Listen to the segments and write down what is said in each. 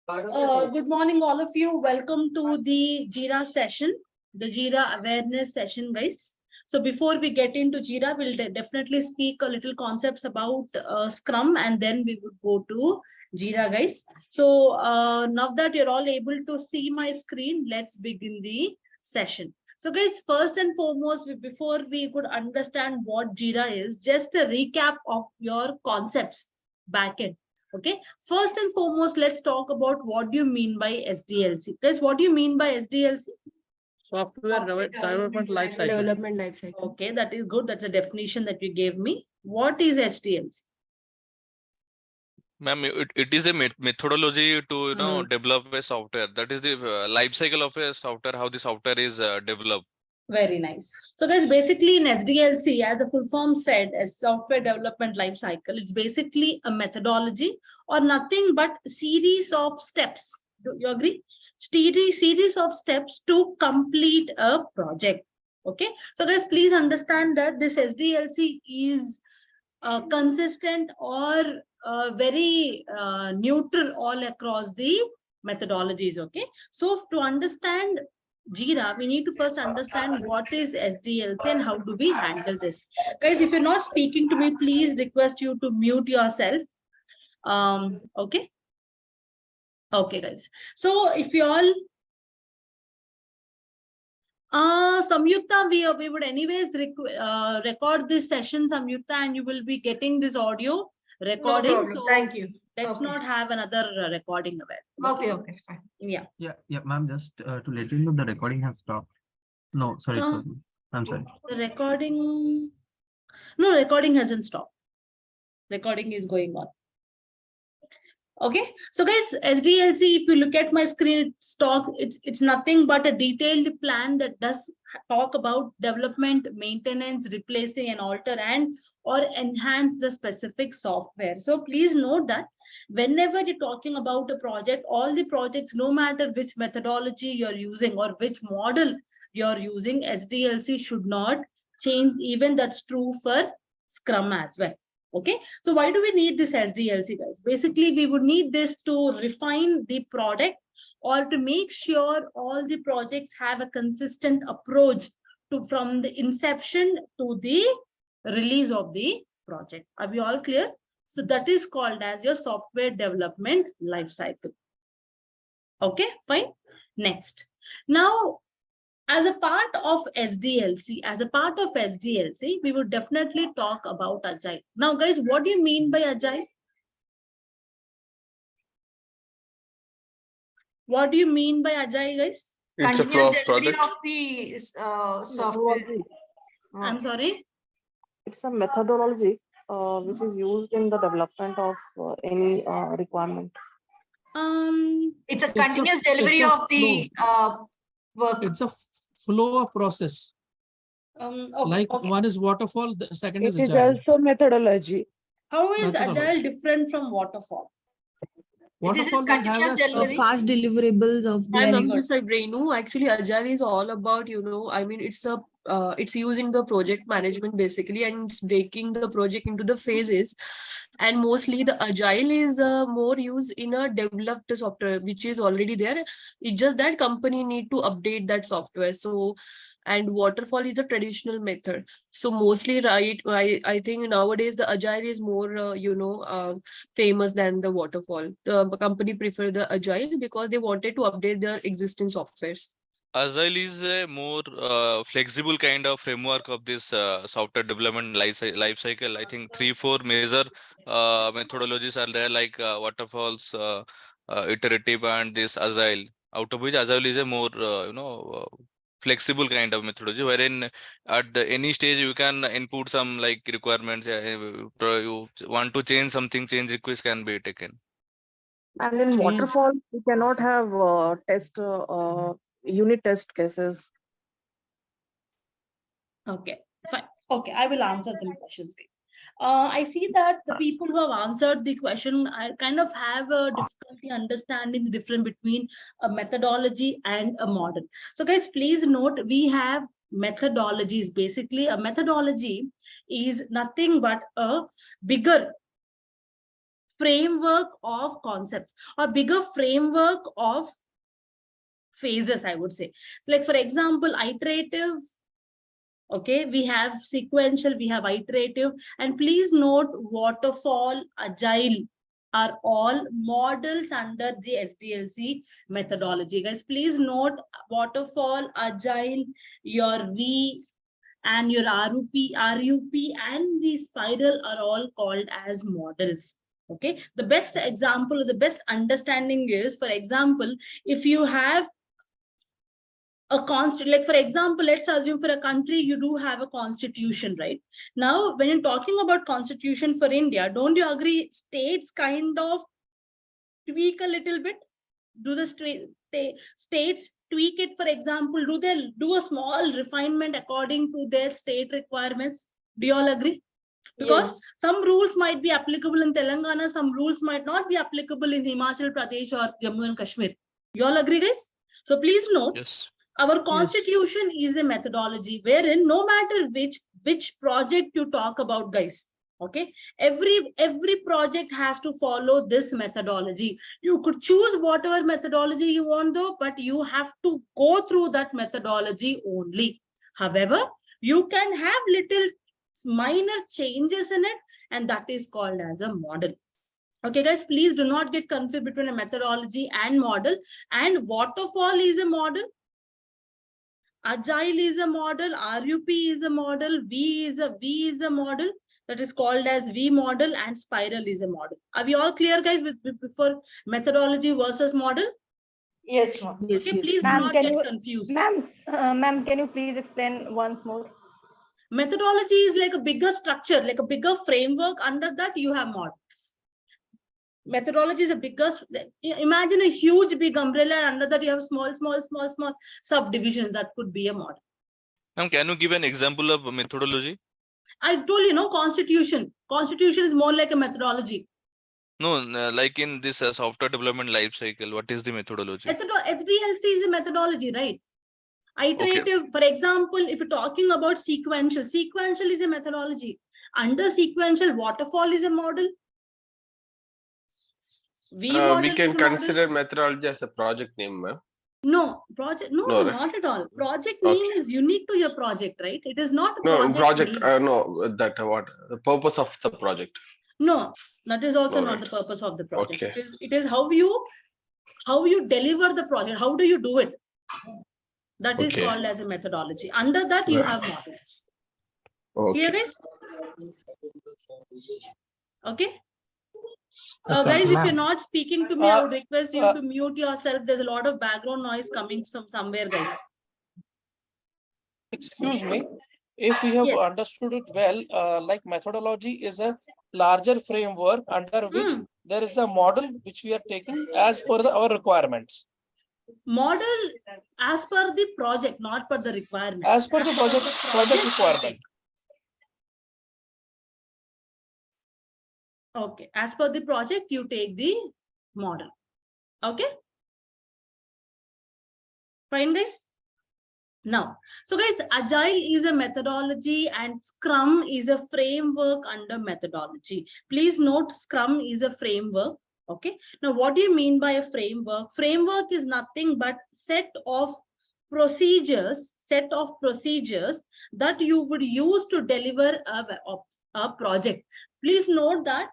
Good morning, all of you. Welcome to the Jira session, the Jira awareness session, guys. So before we get into Jira, we'll definitely speak a little concepts about Scrum, and then we would go to Jira, guys. So now that you're all able to see my screen, let's begin the session. So guys, first and foremost, before we could understand what Jira is, just a recap of your concepts backend. Okay, first and foremost, let's talk about what do you mean by SDLC. Guys, what do you mean by SDLC? Software development life cycle. Okay, that is good. That's a definition that you gave me. What is SDLC? Ma'am, it is a methodology to develop a software. That is the life cycle of a software, how the software is developed. Very nice. So guys, basically in SDLC, as the full form said, as software development life cycle, it's basically a methodology or nothing but series of steps. Do you agree? Series of steps to complete a project. Okay. So guys, please understand that this SDLC is consistent or very neutral all across the methodologies. Okay. So to understand Jira, we need to first understand what is SDLC and how do we handle this. Guys, if you're not speaking to me, please request you to mute yourself. Okay. Okay, guys. So if you all Samyukta, we would anyways record this session, Samyukta, and you will be getting this audio recording. No problem. So thank you. let's not have another recording of it. Okay, fine. Yeah. Yeah, ma'am, just to let you know, the recording has stopped. No, sorry, I'm sorry. The recording, no, recording hasn't stopped. Recording is going on. Okay, so guys, SDLC, if you look at my screen, it's nothing but a detailed plan that does talk about development, maintenance, replacing and alter and or enhance the specific software. So please note that whenever you're talking about a project, all the projects, no matter which methodology you're using or which model you're using, SDLC should not change. Even that's true for Scrum as well. Okay, so why do we need this SDLC, guys? Basically, we would need this to refine the product or to make sure all the projects have a consistent approach to from the inception to the release of the project. Are we all clear? So that is called as your software development life cycle. Okay, fine. Next. Now, as a part of SDLC, we would definitely talk about Agile. Now, guys, what do you mean by Agile? What do you mean by Agile, guys? It's a flow of delivery project. of the software. I'm sorry? It's a methodology which is used in the development of any requirement. It's a continuous delivery of the work. It's a flow of process. Okay, Like okay. one is waterfall, the second It is is agile. also methodology. How is Methodology. Agile different from Waterfall? Waterfall will have continuous a delivery. Fast deliverables of the Very good. said Renu. Actually, Agile is all about, I mean, it's using the project management basically, and it's breaking the project into the phases. And mostly the Agile is more used in a developed software, which is already there. It's just that company need to update that software. So, and waterfall is a traditional method. So mostly, right, I think nowadays the Agile is more, famous than the waterfall. The company prefer the Agile because they wanted to update their existing softwares. Agile is a more flexible kind of framework of this software development life cycle. I think 3-4 major methodologies are there, like waterfalls, iterative, and this Agile. Out of which Agile is a more flexible kind of methodology, wherein at any stage you can input some like requirements. You want to change something, change request can be taken. And in waterfall, we cannot have unit test cases. Okay, fine. Okay, I will answer some questions. I see that the people who have answered the question, I kind of have a difficulty understanding the difference between a methodology and a model. So guys, please note, we have methodologies. Basically, a methodology is nothing but a bigger framework of concepts or bigger framework of phases, I would say. Like, for example, iterative. Okay, we have sequential, we have iterative, and please note waterfall, agile are all models under the SDLC methodology. Guys, please note waterfall, agile, your V and your RUP and the spiral are all called as models. Okay, the best example, the best understanding is, for example, if you have a like for example, let's assume for a country you do have a constitution, right? Now when you're talking about constitution for India, don't you agree states kind of tweak a little bit? Do the states tweak it? For example, do they do a small refinement according to their state requirements? Do you all agree? Because Yes. some rules might be applicable in Telangana, some rules might not be applicable in Himachal Pradesh or Jammu and Kashmir. You all agree, guys? So please note, Yes. our constitution is a methodology wherein no matter which project you talk about, guys, okay, every project has to follow this methodology. You could choose whatever methodology you want though, but you have to go through that methodology only. However, you can have little minor changes in it, and that is called as a model. Okay, guys, please do not get confused between a methodology and model. And waterfall is a model, agile is a model, RUP is a model, V is a model, that is called as V model, and spiral is a model. Are we all clear, guys, with before methodology versus model? Yes, ma'am. Yes, Okay, yes. please do Ma'am, not can get you, confused. ma'am, can you please explain once more? Methodology is like a bigger structure, like a bigger framework. Under that, you have models. Methodology is a bigger, imagine a huge big umbrella, and under that you have small subdivisions. That could be a model. Ma'am, can you give an example of methodology? I told you, no, constitution is more like a methodology. No, like in this software development life cycle, what is the methodology? SDLC is a methodology, right? Iterative, Okay. for example, if you're talking about sequential is a methodology. Under sequential, waterfall is a model. We model can is a model. consider methodology as a project name, ma'am. No, project, no, No, right? not at all. Project Okay. name is unique to your project, right? It is not a No, project name. no, that what the purpose of the project. No, that is also No, not right. the purpose of the project. Okay. It is how you deliver the project. How do you do it? That is Okay. called as a methodology. Under that, you have models. Clear, Okay. guys? Okay. Yes, guys, if ma'am. you're not speaking to me, I would request you to mute yourself. There's a lot of background noise coming from somewhere, guys. Excuse me, if we have Yes. understood it well, like methodology is a larger framework under which there is a model which we are taking as per our requirements. Model as per the project, not per the requirement. As per the project requirement. Okay, as per the project, you take the model. Okay. Fine, guys. Now, so guys, agile is a methodology and Scrum is a framework under methodology. Please note, Scrum is a framework. Okay. Now, what do you mean by a framework? Framework is nothing but set of procedures that you would use to deliver a project. Please note that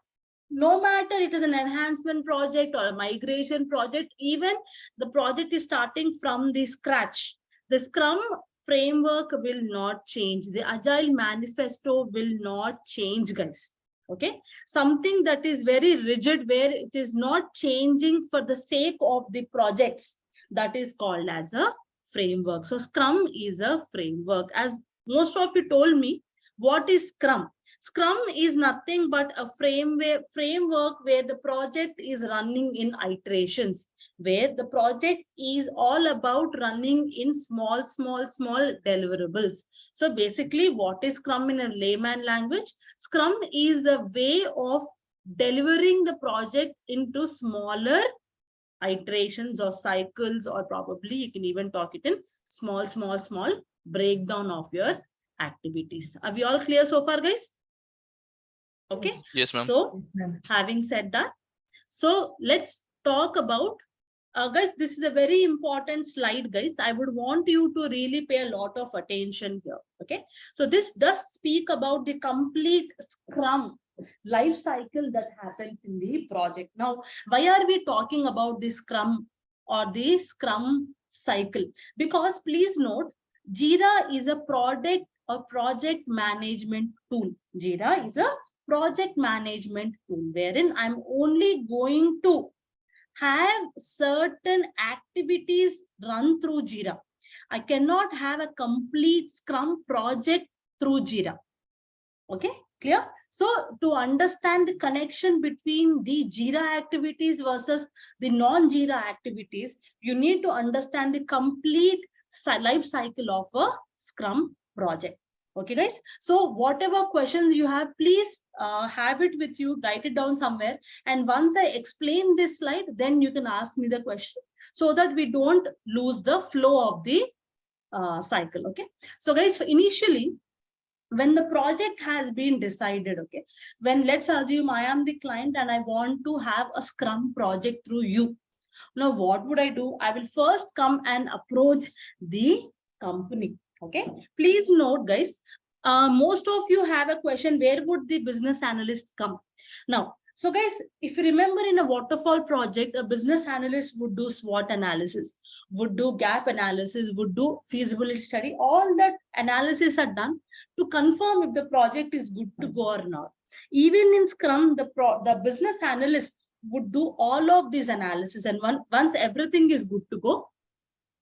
no matter it is an enhancement project or a migration project, even the project is starting from the scratch, the Scrum framework will not change. The Agile manifesto will not change, guys. Okay, something that is very rigid, where it is not changing for the sake of the projects, that is called as a framework. So Scrum is a framework. As most of you told me, what is Scrum? Scrum is nothing but a framework where the project is running in iterations, where the project is all about running in small deliverables. So basically, what is Scrum in a layman language? Scrum is the way of delivering the project into smaller iterations or cycles, or probably you can even talk it in small breakdown of your activities. Are we all clear so far, guys? Okay. Yes, ma'am. So having said that, So let's talk about, guys, this is a very important slide, guys. I would want you to really pay a lot of attention here. Okay. So this does speak about the complete Scrum life cycle that happens in the project. Now, why are we talking about the Scrum or the Scrum cycle? Because please note, Jira is a project management tool. Jira is a project management tool wherein I'm only going to have certain activities run through Jira. I cannot have a complete Scrum project through Jira. Okay, clear? So to understand the connection between the Jira activities versus the non-Jira activities, you need to understand the complete life cycle of a Scrum project. Okay, guys. So whatever questions you have, please have it with you, write it down somewhere. And once I explain this slide, then you can ask me the question so that we don't lose the flow of the cycle. Okay. So guys, initially, when the project has been decided, okay, when let's assume I am the client and I want to have a Scrum project through you. Now, what would I do? I will first come and approach the company. Okay. Please note, guys, most of you have a question, where would the business analyst come? Now, so guys, if you remember in a waterfall project, a business analyst would do SWOT analysis, would do gap analysis, would do feasibility study. All that analysis are done to confirm if the project is good to go or not. Even in Scrum, the business analyst would do all of these analysis, and once everything is good to go,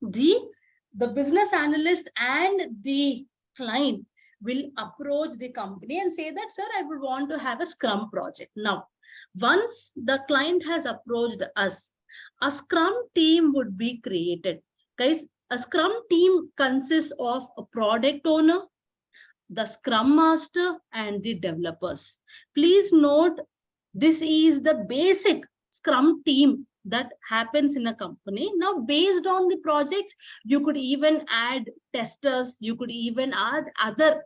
the business analyst and the client will approach the company and say that, sir, I would want to have a Scrum project. Now, once the client has approached us, a Scrum team would be created. Guys, a Scrum team consists of a product owner, the Scrum Master, and the developers. Please note, this is the basic Scrum team that happens in a company. Now, based on the project, you could even add testers, you could even add other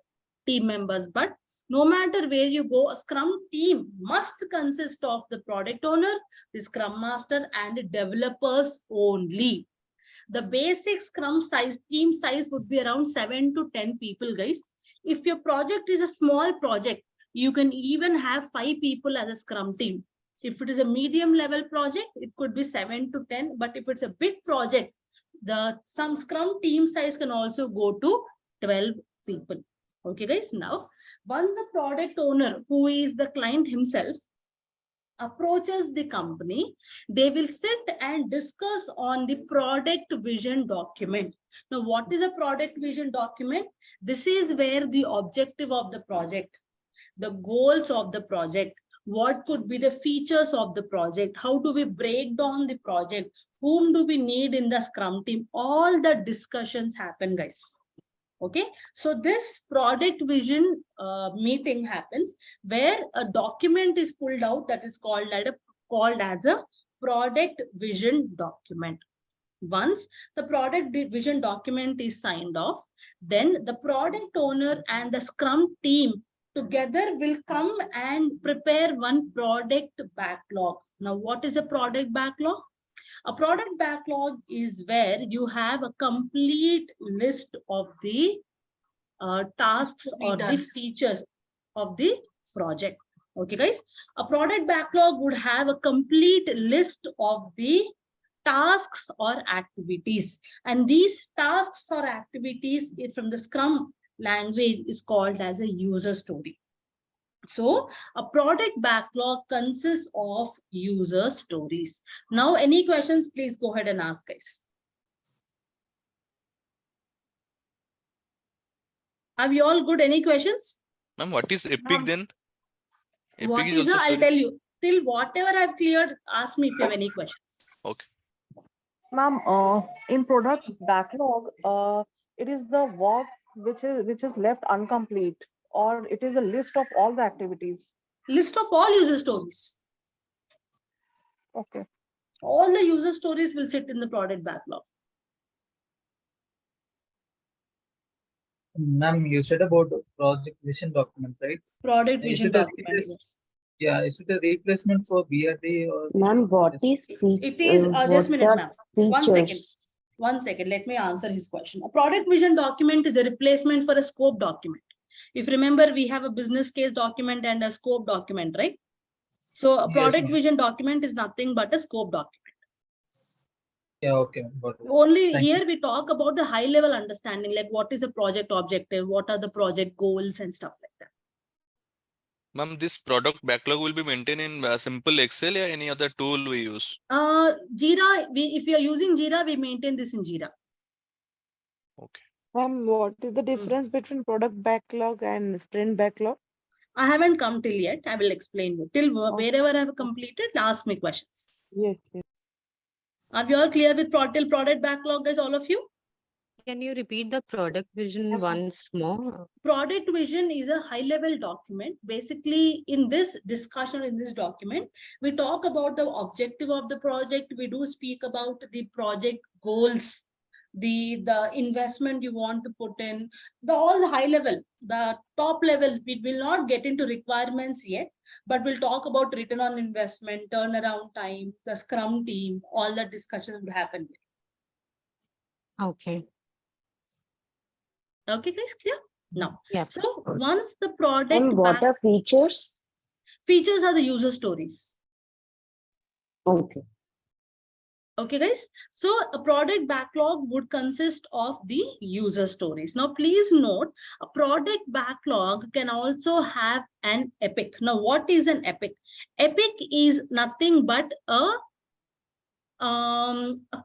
team members. But no matter where you go, a Scrum team must consist of the product owner, the Scrum Master, and the developers only. The basic Scrum size, team size would be around 7 to 10 people, guys. If your project is a small project, you can even have 5 people as a Scrum team. If it is a medium level project, it could be 7 to 10. But if it's a big project, some Scrum team size can also go to 12 people. Okay, guys. Now, once the product owner, who is the client himself, approaches the company, they will sit and discuss on the product vision document. Now, what is a product vision document? This is where the objective of the project, the goals of the project, what could be the features of the project, how do we break down the project, whom do we need in the Scrum team, all the discussions happen, guys. Okay, so this product vision meeting happens where a document is pulled out that is called as a product vision document. Once the product vision document is signed off, then the product owner and the Scrum team together will come and prepare one product backlog. Now, what is a product backlog? A product backlog is where you have a complete list of the tasks or the features of the project. Okay, guys. A product backlog would have a complete list of the tasks or activities. And these tasks or activities from the Scrum language is called as a user story. So a product backlog consists of user stories. Now, any questions, please go ahead and ask, guys. Are we all good? Any questions? Ma'am, what is Epic then? Epic What is is also I'll tell you. Till whatever I've cleared, ask me if you have any questions. Okay. Ma'am, in product backlog, it is the work which is left incomplete, or it is a list of all the activities. List of all user stories. Okay. All the user stories will sit in the product backlog. Ma'am, you said about project vision document, right? Product vision document. Yes. Yeah, is it a replacement for BRD or? Ma'am, what is It is just a minute, what ma'am. are 1 second. features? 1 second. Let me answer his question. A product vision document is a replacement for a scope document. If remember, we have a business case document and a scope document, right? So a product vision document is nothing but a scope document. Yeah, okay. Only Thank here we talk about the high level understanding, like what is a project objective, what are the project goals and stuff like that. Ma'am, this product backlog will be maintained in simple Excel or any other tool we use? Jira, if you are using Jira, we maintain this in Jira. Okay. Ma'am, what is the difference between product backlog and sprint backlog? I haven't come till yet. I will explain you. Till wherever I have completed, ask me questions. Yes, yes. Are you all clear with till product backlog, guys, all of you? Can you repeat the product vision once more? Product vision is a high level document. Basically, in this discussion, in this document, we talk about the objective of the project. We do speak about the project goals, the investment you want to put in, all the high level, the top level. We will not get into requirements yet, but we'll talk about return on investment, turnaround time, the scrum team, all that discussions will happen. Okay. Okay, guys, clear? Now, Yeah. so once the product And what are features? Features are the user stories. Okay. Okay, guys. So a product backlog would consist of the user stories. Now, please note, a product backlog can also have an epic. Now, what is an epic? Epic is nothing but a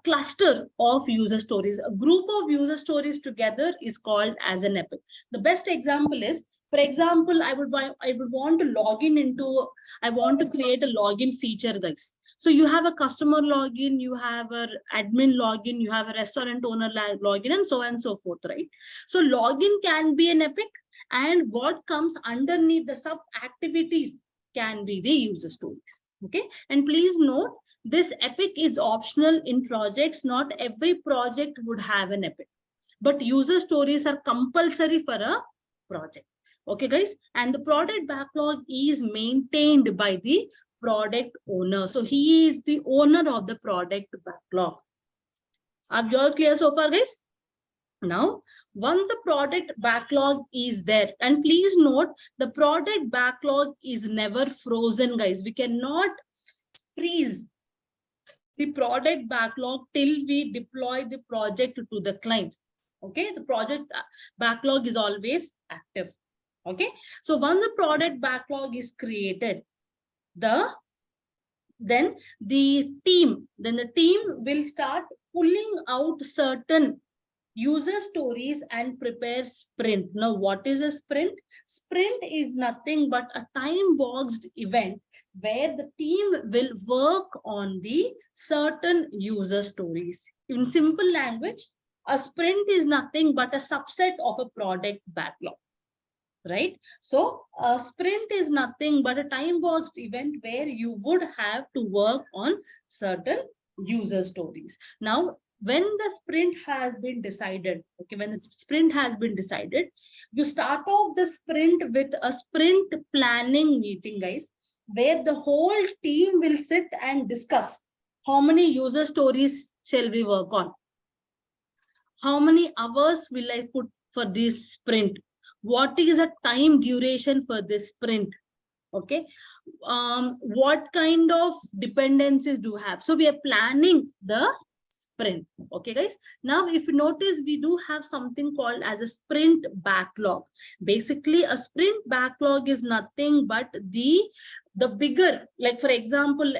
cluster of user stories. A group of user stories together is called as an epic. The best example is, for example, I would want to log in into, I want to create a login feature, guys. So you have a customer login, you have an admin login, you have a restaurant owner login, and so on and so forth, right? So login can be an epic, and what comes underneath the sub activities can be the user stories. Okay, and please note, this epic is optional in projects. Not every project would have an epic, but user stories are compulsory for a project. Okay, guys, and the product backlog is maintained by the product owner. So he is the owner of the product backlog. Are you all clear so far, guys? Now, once the product backlog is there, and please note, the product backlog is never frozen, guys. We cannot freeze the product backlog till we deploy the project to the client. Okay, the project backlog is always active. Okay, so once the product backlog is created, then the team will start pulling out certain user stories and prepare sprint. Now, what is a sprint? Sprint is nothing but a time-boxed event where the team will work on the certain user stories. In simple language, a sprint is nothing but a subset of a product backlog, right? So a sprint is nothing but a time-boxed event where you would have to work on certain user stories. Now, when the sprint has been decided, okay, when the sprint has been decided, you start off the sprint with a sprint planning meeting, guys, where the whole team will sit and discuss how many user stories shall we work on, how many hours will I put for this sprint, what is a time duration for this sprint, okay, what kind of dependencies do you have. So we are planning the sprint. Okay, guys. Now, if you notice, we do have something called as a sprint backlog. Basically, a sprint backlog is nothing but the bigger, like for example,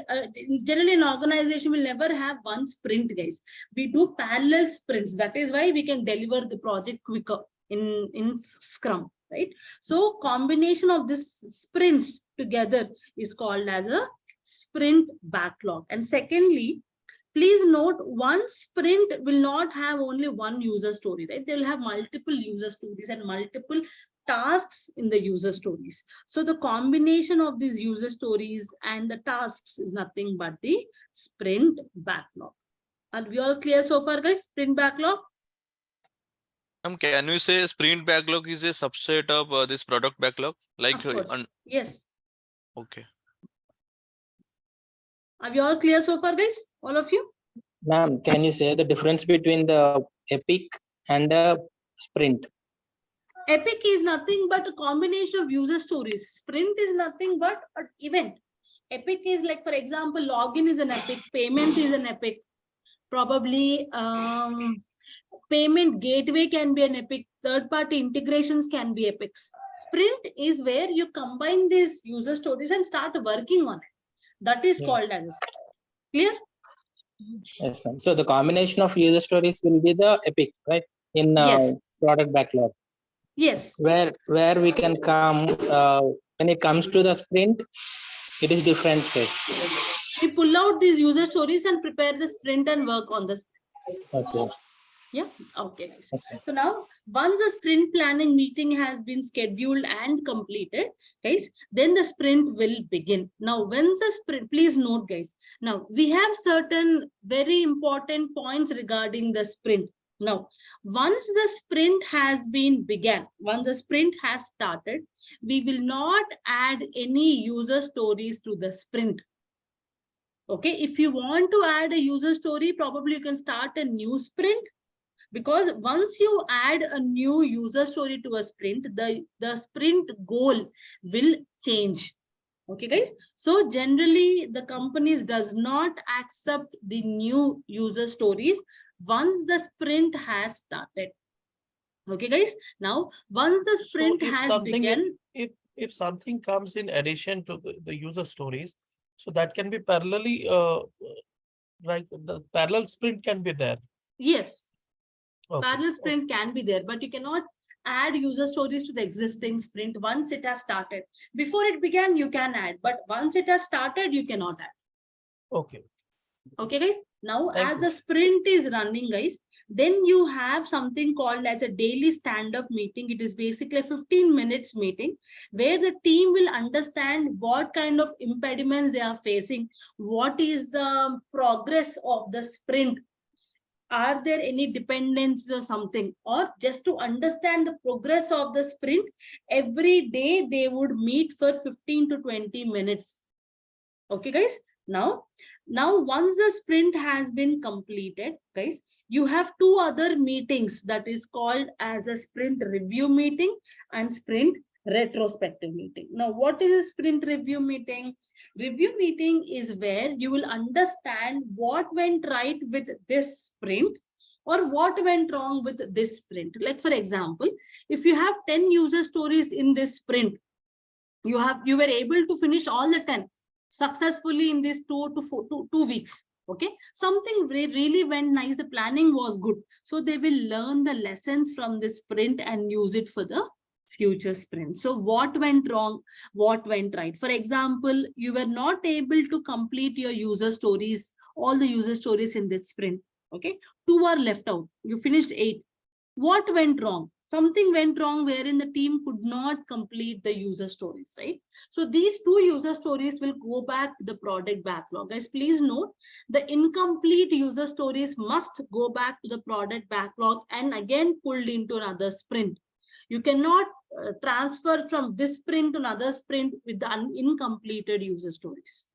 generally an organization will never have one sprint, guys. We do parallel sprints. That is why we can deliver the project quicker in Scrum, right? So combination of this sprints together is called as a sprint backlog. And secondly, please note, one sprint will not have only one user story, right? They'll have multiple user stories and multiple tasks in the user stories. So the combination of these user stories and the tasks is nothing but the sprint backlog. Are we all clear so far, guys? Sprint backlog? Can you say sprint backlog is a subset of this product backlog? Like, of course. Yes. okay. Are you all clear so far, guys? All of you? Ma'am, can you say the difference between the epic and a sprint? Epic is nothing but a combination of user stories. Sprint is nothing but an event. Epic is like, for example, login is an epic, payment is an epic, probably payment gateway can be an epic, third-party integrations can be epics. Sprint is where you combine these user stories and start working on it. That is called as clear. Yes, ma'am. So the combination of user stories will be the epic, right? In Yes. product backlog. Yes. Where we can come when it comes to the sprint, it is different phase. We pull out these user stories and prepare the sprint and work on the sprint. Okay. Yeah, okay, nice. So now once the sprint planning meeting has been scheduled and completed, guys, then the sprint will begin. Now, when the sprint, please note, guys, now we have certain very important points regarding the sprint. Now, once the sprint has been began, once the sprint has started, we will not add any user stories to the sprint. Okay, if you want to add a user story, probably you can start a new sprint. Because once you add a new user story to a sprint, the sprint goal will change. Okay, guys. So generally, the companies does not accept the new user stories once the sprint has started. Okay, guys. Now, once the sprint has begun, if something comes in addition to the user stories, so that can be parallelly like the parallel sprint can be there. yes. Okay. Parallel sprint can be there, but you cannot add user stories to the existing sprint once it has started. Before it began, you can add, but once it has started, you cannot add. Okay. Okay, guys. Now, Thank as you. a sprint is running, guys, then you have something called as a daily stand-up meeting. It is basically a 15 minutes meeting where the team will understand what kind of impediments they are facing, what is the progress of the sprint. Are there any dependencies or something, or just to understand the progress of the sprint, every day they would meet for 15 to 20 minutes. Okay, guys. Now once the sprint has been completed, guys, you have two other meetings that is called as a sprint review meeting and sprint retrospective meeting. Now, what is a sprint review meeting? Review meeting is where you will understand what went right with this sprint or what went wrong with this sprint. Like, for example, if you have 10 user stories in this sprint, you were able to finish all the 10 successfully in these 2 weeks. Okay, something really went nice, the planning was good, so they will learn the lessons from this sprint and use it for the future sprint. So what went wrong, what went right? For example, you were not able to complete your user stories, all the user stories in this sprint. Okay, 2 are left out, you finished 8. What went wrong? Something went wrong wherein the team could not complete the user stories, right? So these 2 user stories will go back to the product backlog. Guys, please note, the incomplete user stories must go back to the product backlog and again pulled into another sprint. You cannot transfer from this sprint to another sprint with the incompleted user stories.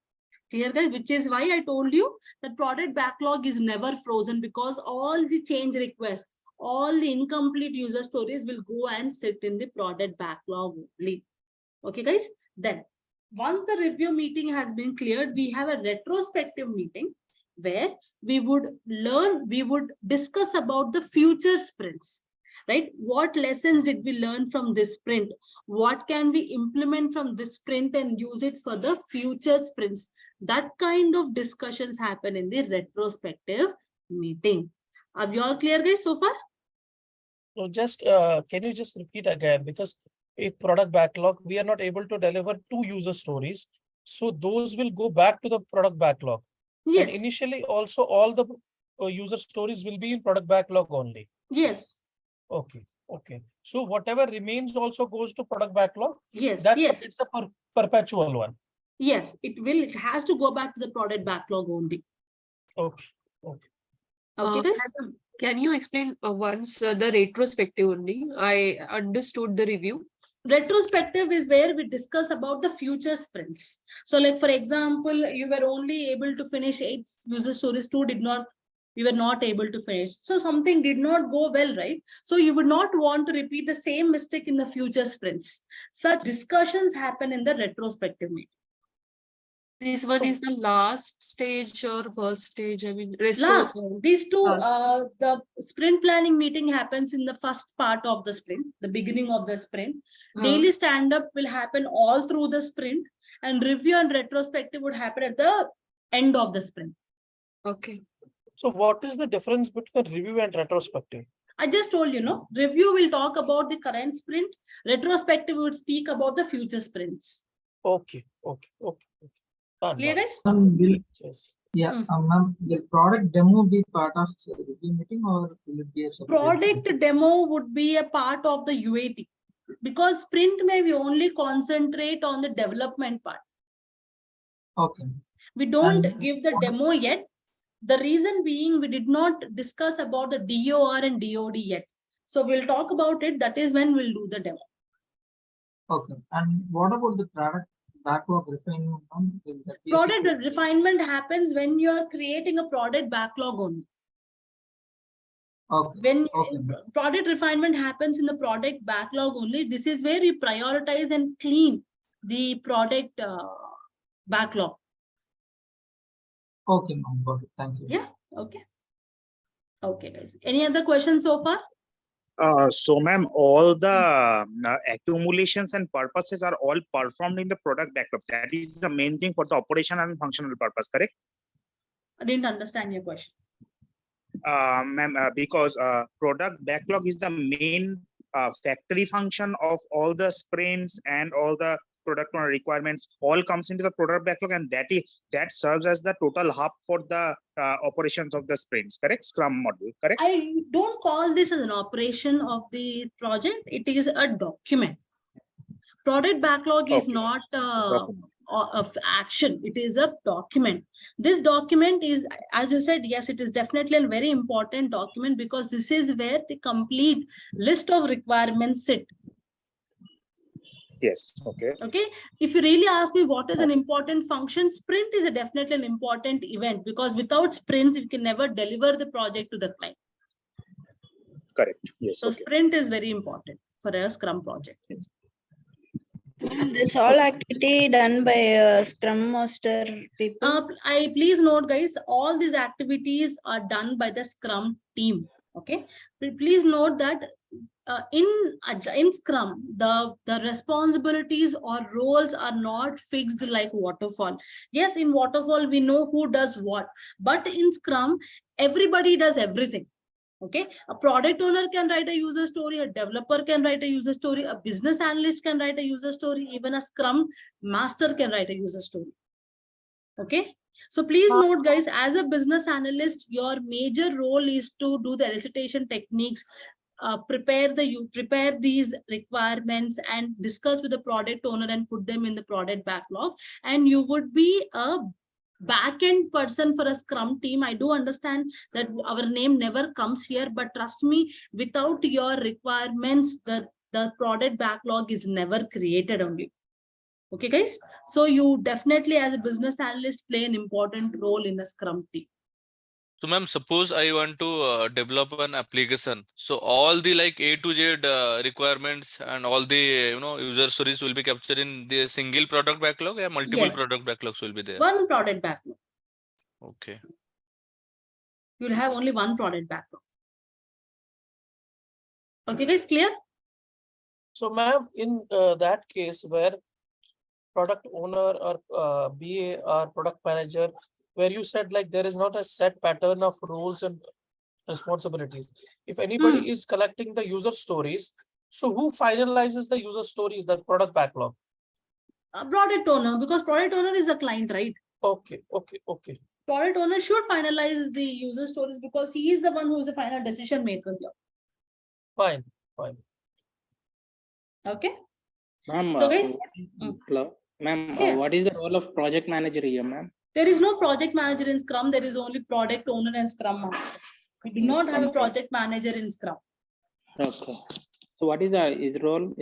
Clear, guys? Which is why I told you that product backlog is never frozen, because all the change requests, all the incomplete user stories will go and sit in the product backlog only. Okay, guys. Then once the review meeting has been cleared, we have a retrospective meeting where we would discuss about the future sprints, right? What lessons did we learn from this sprint? What can we implement from this sprint and use it for the future sprints? That kind of discussions happen in the retrospective meeting. Are you all clear, guys, so far? So just can you just repeat again? Because if product backlog, we are not able to deliver 2 user stories. So those will go back to the product backlog. Yes. And initially also all the user stories will be in product backlog only. Yes. Okay. Okay. So whatever remains also goes to product backlog. Yes. It's a perpetual one. Yes, it has to go back to the product backlog only. Okay. Okay. Okay, can you explain once the retrospective only? I understood the review, retrospective is where we discuss about the future sprints. So like, for example, you were only able to finish 8 user stories, 2 did not, we were not able to finish. So something did not go well, right? So you would not want to repeat the same mistake in the future sprints. Such discussions happen in the retrospective meeting. This one is the last stage or first stage? I mean, Last, these two, the sprint planning meeting happens in the first part of the sprint, the beginning of the sprint. Daily stand-up will happen all through the sprint, and review and retrospective would happen at the end of the sprint. Okay. So what is the difference between review and retrospective? I just told you, no? Review will talk about the current sprint. Retrospective would speak about the future sprints. Okay. Clear, guys? Yes. Yeah, ma'am, will product demo be part of the review meeting or will it be a separate? Product demo would be a part of the UAT, because sprint may we only concentrate on the development part. Okay. We don't give the demo yet. The reason being, we did not discuss about the DOR and DOD yet. So we'll talk about it. That is when we'll do the demo. Okay. And what about the product backlog refinement? Product refinement happens when you are creating a product backlog only. Okay. When product refinement happens in the product backlog only, this is where we prioritize and clean the product backlog. Okay, ma'am, got it. Thank you. Yeah, okay. Okay, guys. Any other questions so far? So, ma'am, all the accumulations and purposes are all performed in the product backlog. That is the main thing for the operation and functional purpose, correct? I didn't understand your question. Ma'am, because product backlog is the main factory function of all the sprints and all the product requirements all comes into the product backlog, and that serves as the total hub for the operations of the sprints, correct? Scrum model, correct? I don't call this as an operation of the project. It is a document. Product backlog is not of action. It is a document. This document is, as you said, yes, it is definitely a very important document, because this is where the complete list of requirements sit. Yes. Okay. Okay. If you really ask me what is an important function, sprint is definitely an important event, because without sprints, you can never deliver the project to the client. Correct. Yes. So sprint is very important for a Scrum project. Yes. This all activity done by Scrum Master people. I please note, guys, all these activities are done by the Scrum team. Okay. Please note that in Scrum, the responsibilities or roles are not fixed like waterfall. Yes, in waterfall, we know who does what, but in Scrum, everybody does everything. Okay, a product owner can write a user story, a developer can write a user story, a business analyst can write a user story, even a Scrum master can write a user story. Okay, so please note, guys, as a business analyst, your major role is to do the elicitation techniques, prepare these requirements and discuss with the product owner and put them in the product backlog. And you would be a back-end person for a Scrum team. I do understand that our name never comes here, but trust me, without your requirements, the product backlog is never created only. Okay, guys. So you definitely, as a business analyst, play an important role in a Scrum team. So, ma'am, suppose I want to develop an application. So all the like A to Z requirements and all the user stories will be captured in the single product backlog, or multiple product backlogs will be there? One product backlog. Okay. You'll have only one product backlog. Okay, guys, clear? So, ma'am, in that case where product owner or BA or product manager, where you said like there is not a set pattern of roles and responsibilities. If anybody is collecting the user stories, so who finalizes the user stories, the product backlog? A product owner, because product owner is a client, right? Okay. Product owner should finalize the user stories because he is the one who is the final decision maker here. Fine. Okay. Ma'am, So guys, ma'am, what is the role of project manager here, ma'am? There is no project manager in Scrum. There is only product owner and Scrum master. We do not have a project manager in Scrum. Okay. So what is his role?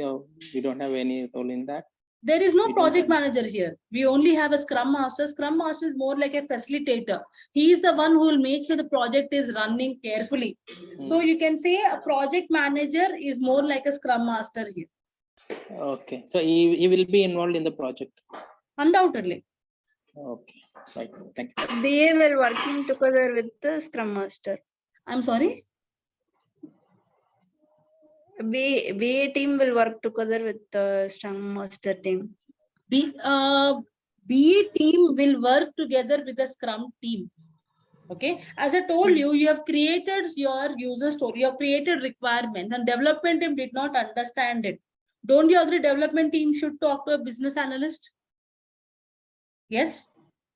We don't have any role in that. There is no We don't project have- manager here. We only have a scrum master. Scrum master is more like a facilitator. He is the one who will make sure the project is running carefully. So you can say a project manager is more like a scrum master here. Okay, so he will be involved in the project. Undoubtedly. Okay, right. Thank you. BA will working together with the Scrum Master. I'm sorry. BA team will work together with the Scrum Master team. BA team will work together with the Scrum team. Okay, as I told you, you have created your user story, you have created requirements, and development team did not understand it. Don't you agree development team should talk to a business analyst? Yes?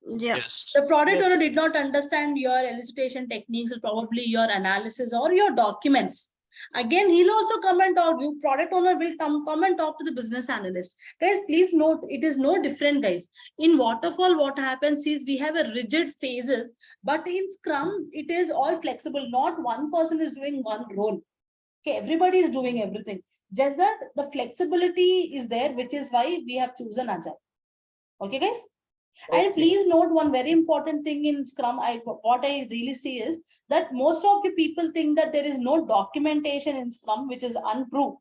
Yeah. Yes. The product owner Yes. did not understand your elicitation techniques, or probably your analysis or your documents. Again, he'll also come and talk. You product owner will come and talk to the business analyst. Guys, please note, it is no different, guys. In waterfall, what happens is we have a rigid phases, but in Scrum, it is all flexible. Not one person is doing one role. Okay, everybody is doing everything. Just that the flexibility is there, which is why we have chosen Agile. Okay, guys? And please note one very important thing in Scrum. What I really see is that most of the people think that there is no documentation in Scrum, which is untrue.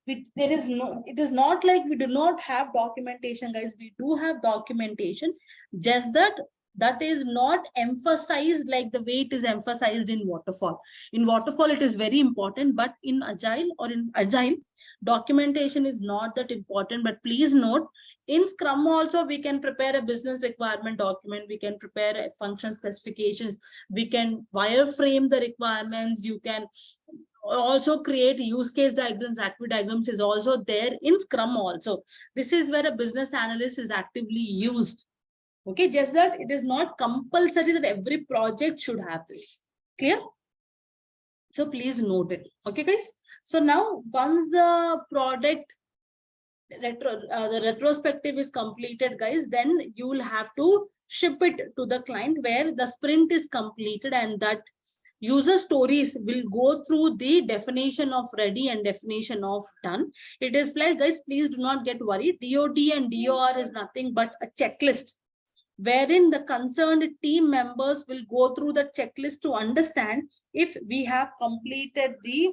There is no. It is not like we do not have documentation, guys. We do have documentation. Just that is not emphasized like the way it is emphasized in waterfall. In waterfall, it is very important, but in agile, documentation is not that important. But please note, in Scrum also, we can prepare a business requirement document. We can prepare a function specifications. We can wireframe the requirements. You can also create use case diagrams. Active diagrams is also there in Scrum also. This is where a business analyst is actively used. Okay, just that it is not compulsory that every project should have this. Clear? So please note it. Okay, guys. So now once the product the retrospective is completed, guys, then you will have to ship it to the client where the sprint is completed, and that user stories will go through the definition of ready and definition of done. It is like, guys, please do not get worried. DOD and DOR is nothing but a checklist wherein the concerned team members will go through the checklist to understand if we have completed the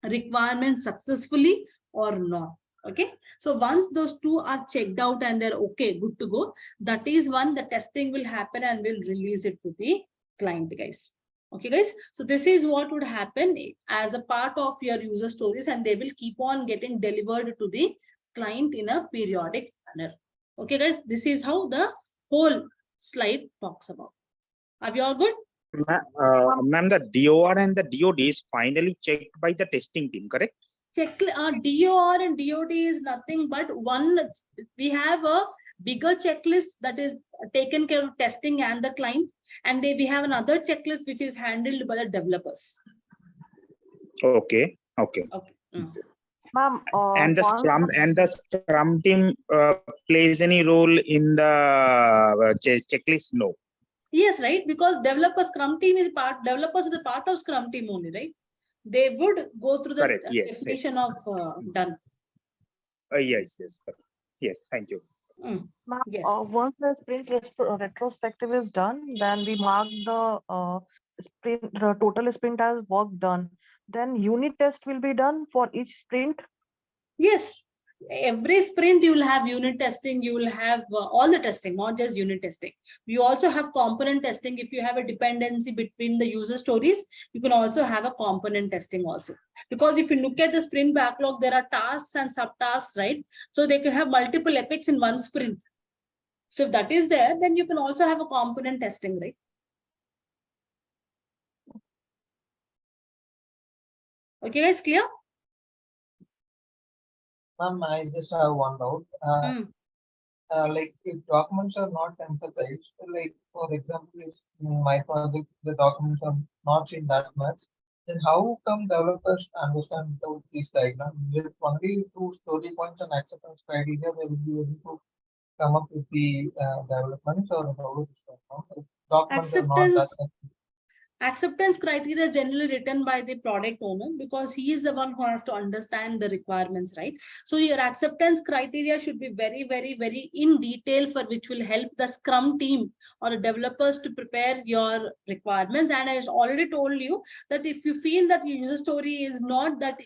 requirement successfully or not. Okay, so once those two are checked out and they're okay, good to go, that is when the testing will happen and we'll release it to the client, guys. Okay, guys, so this is what would happen as a part of your user stories, and they will keep on getting delivered to the client in a periodic manner. Okay, guys, this is how the whole slide talks about. Are you all good? Ma'am, the DOR and the DOD is finally checked by the testing team, correct? DOR and DOD is nothing but one. We have a bigger checklist that is taken care of testing and the client, and we have another checklist which is handled by the developers. Okay. Ma'am, And the Scrum team plays any role in the checklist? No. Yes, right, because developers Scrum team is developers is a part of Scrum team only, right? They would go through the Correct. Yes, definition yes. of done. Yes. Yes, thank you. Ma'am, Yes. once the sprint retrospective is done, then we mark the total sprint as work done. Then unit test will be done for each sprint. Yes, every sprint you will have unit testing. You will have all the testing, not just unit testing. You also have component testing. If you have a dependency between the user stories, you can also have a component testing also. Because if you look at the sprint backlog, there are tasks and subtasks, right? So they could have multiple epics in one sprint. So if that is there, then you can also have a component testing, right? Okay, guys, clear? Ma'am, I just have one doubt. Like if documents are not emphasized, like for example, if in my project the documents are not seen that much, then how come developers understand without these diagrams? Is it only through story points and acceptance criteria they will be able to come up with the developments, or how is it? Documents are not that much. Acceptance criteria is generally written by the product owner because he is the one who has to understand the requirements, right? So your acceptance criteria should be very, very, very in detail, for which will help the Scrum team or the developers to prepare your requirements. And I already told you that if you feel that your user story is not that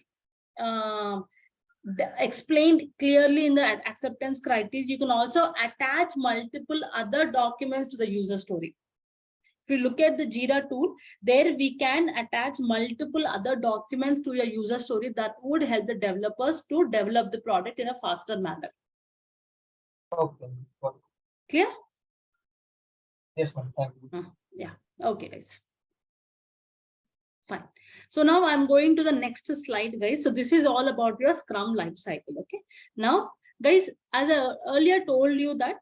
explained clearly in the acceptance criteria, you can also attach multiple other documents to the user story. If you look at the Jira tool, there we can attach multiple other documents to your user story that would help the developers to develop the product in a faster manner. Okay. Clear? Yes, ma'am. Thank you. Yeah. Okay, guys. Fine. So now I'm going to the next slide, guys. So this is all about your Scrum life cycle. Okay. Now, guys, as I earlier told you that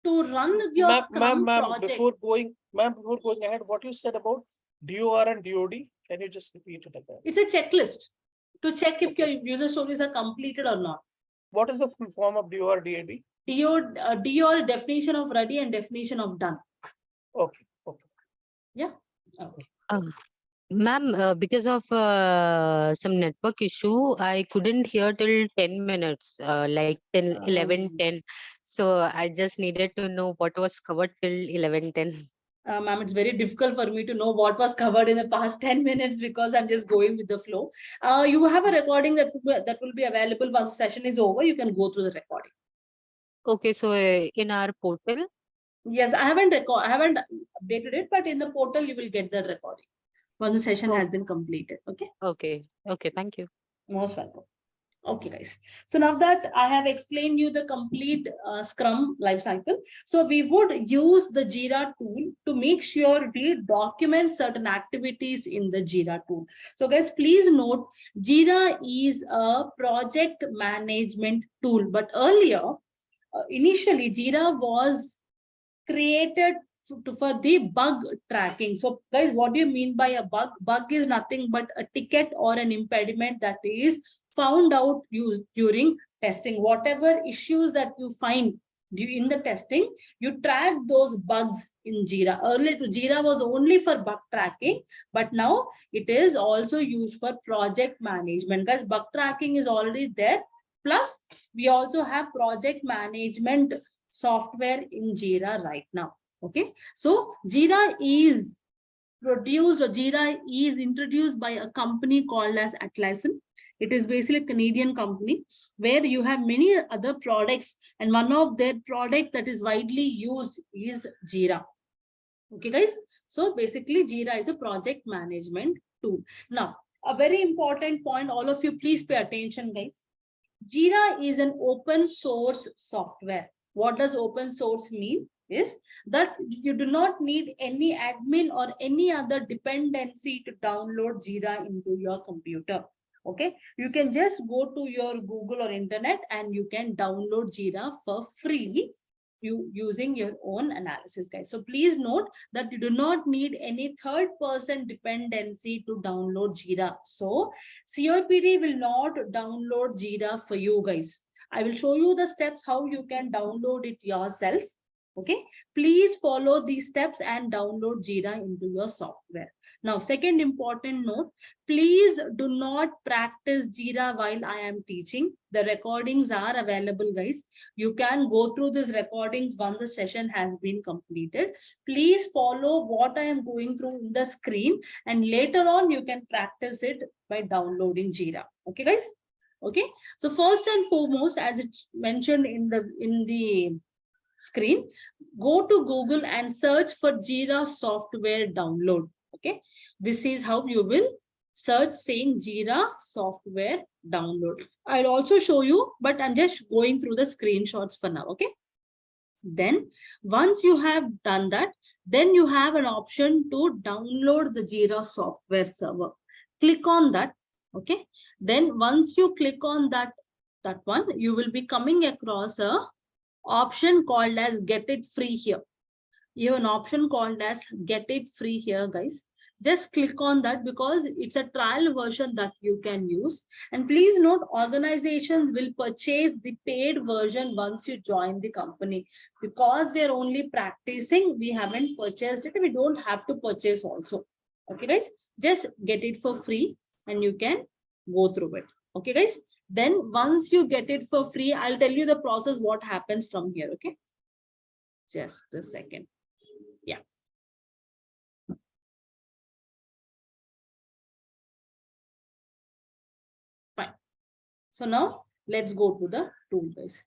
to run your Scrum project. Before going ahead, what you said about DOR and DOD, can you just repeat it again? It's a checklist to check if your user stories are completed or not. What is the full form of DOR, DAD? DOR, definition of ready and definition of done. Okay. Okay. Yeah. Okay. Ma'am, because of some network issue, I couldn't hear till 10 minutes, like 10, 11, 10. So I just needed to know what was covered till 11:10. Ma'am, it's very difficult for me to know what was covered in the past 10 minutes because I'm just going with the flow. You have a recording that will be available once the session is over. You can go through the recording. Okay, so in our portal? Yes, I haven't updated it, but in the portal you will get the recording once the session has been completed. Okay. Okay. Thank you. Most welcome. Okay, guys. So now that I have explained you the complete Scrum lifecycle, so we would use the Jira tool to make sure we document certain activities in the Jira tool. So guys, please note, Jira is a project management tool, but earlier, initially Jira was created for the bug tracking. So guys, what do you mean by a bug? Bug is nothing but a ticket or an impediment that is found out during testing. Whatever issues that you find in the testing, you track those bugs in Jira. Earlier, Jira was only for bug tracking, but now it is also used for project management. Guys, bug tracking is already there. Plus, we also have project management software in Jira right now. Okay, so Jira is introduced by a company called as Atlassian. It is basically a Canadian company where you have many other products, and one of their product that is widely used is Jira. Okay, guys. So basically, Jira is a project management tool. Now, a very important point, all of you, please pay attention, guys. Jira is an open source software. What does open source mean? Is that you do not need any admin or any other dependency to download Jira into your computer. Okay, you can just go to your Google or internet and you can download Jira for free using your own analysis, guys. So please note that you do not need any third-person dependency to download Jira. So COPD will not download Jira for you guys. I will show you the steps how you can download it yourself. Okay, please follow these steps and download Jira into your software. Now, second important note, please do not practice Jira while I am teaching. The recordings are available, guys. You can go through these recordings once the session has been completed. Please follow what I am going through in the screen, and later on you can practice it by downloading Jira. Okay, guys? Okay. So first and foremost, as it's mentioned in the screen, go to Google and search for Jira software download. Okay, this is how you will search saying Jira software download. I'll also show you, but I'm just going through the screenshots for now. Okay, then once you have done that, then you have an option to download the Jira software server. Click on that. Okay, then once you click on that one, you will be coming across a option called as get it free here. You have an option called as get it free here, guys. Just click on that because it's a trial version that you can use. And please note, organizations will purchase the paid version once you join the company. Because we are only practicing, we haven't purchased it. We don't have to purchase also. Okay, guys, just get it for free and you can go through it. Okay, guys. Then once you get it for free, I'll tell you the process, what happens from here. Okay, just a second. Yeah. Fine. So now let's go to the tool, guys.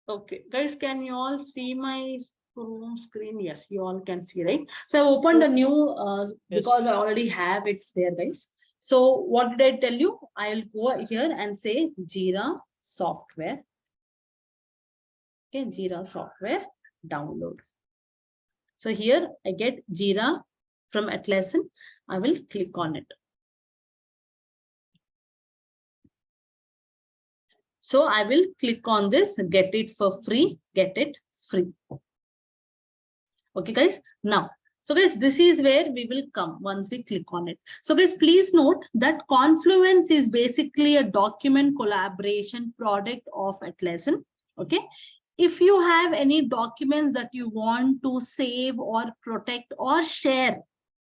Okay, guys, can you all see my home screen? Yes, you all can see, right? So I opened a new, because I already have it there, guys. So what did I tell you? I'll go here and say Jira software. Okay, Jira software download. So here I get Jira from Atlassian. I will click on it. So I will click on this, get it for free, get it free. Okay, guys. Now, so guys, this is where we will come once we click on it. So guys, please note that Confluence is basically a document collaboration product of Atlassian. Okay. If you have any documents that you want to save or protect or share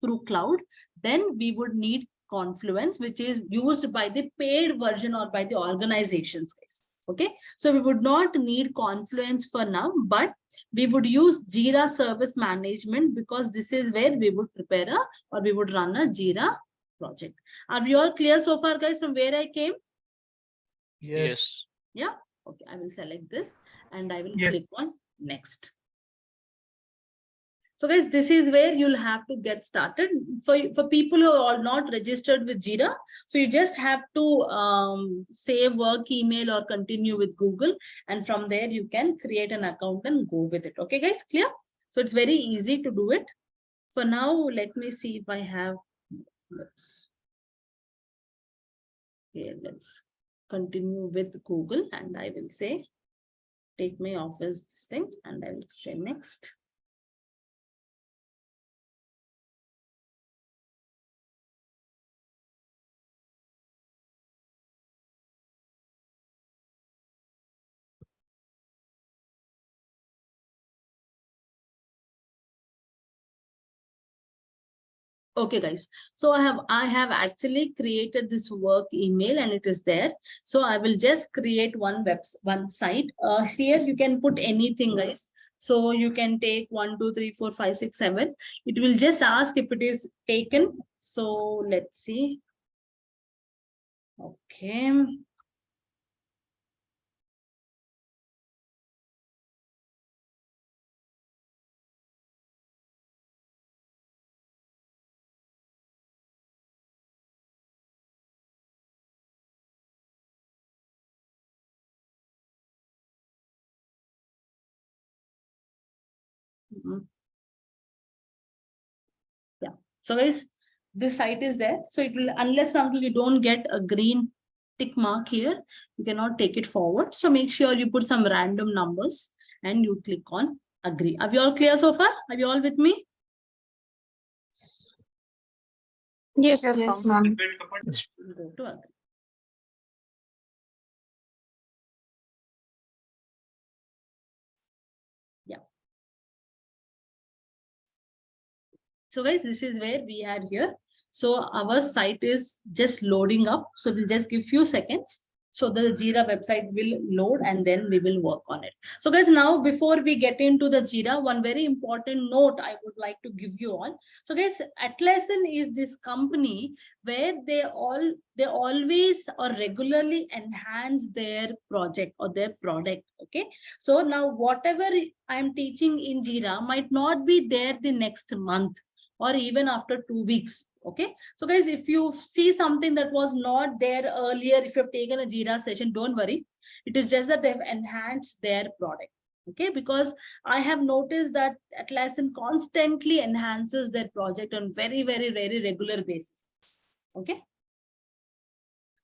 through cloud, then we would need Confluence, which is used by the paid version or by the organizations, guys. Okay, so we would not need Confluence for now, but we would use Jira Service Management because this is where we would prepare or we would run a Jira project. Are we all clear so far, guys, from where I came? Yes. Yeah. Okay, I will select this and I will Yeah. click on next. So guys, this is where you'll have to get started. For people who are not registered with Jira, so you just have to save work email or continue with Google. And from there, you can create an account and go with it. Okay, guys, clear? So it's very easy to do it. For now, let me see if I have, let's continue with Google and I will say, take my office this thing and I will say next. Okay, guys. So I have actually created this work email and it is there. So I will just create one site. Here you can put anything, guys. So you can take 1, 2, 3, 4, 5, 6, 7. It will just ask if it is taken. So let's see. Okay. Yeah. So guys, this site is there. So it will, unless until you don't get a green tick mark here, you cannot take it forward. So make sure you put some random numbers and you click on agree. Are we all clear so far? Are you all with me? Yes, Yes, ma'am. Go to agree. Yeah. So guys, this is where we are here. So our site is just loading up. So we'll just give few seconds. So the Jira website will load and then we will work on it. So guys, now before we get into the Jira, one very important note I would like to give you all. So guys, Atlassian is this company where they always or regularly enhance their project or their product. Okay. So now whatever I'm teaching in Jira might not be there the next month or even after 2 weeks. Okay. So guys, if you see something that was not there earlier, if you've taken a Jira session, don't worry. It is just that they've enhanced their product. Okay. Because I have noticed that Atlassian constantly enhances their project on very, very, very regular basis. Okay.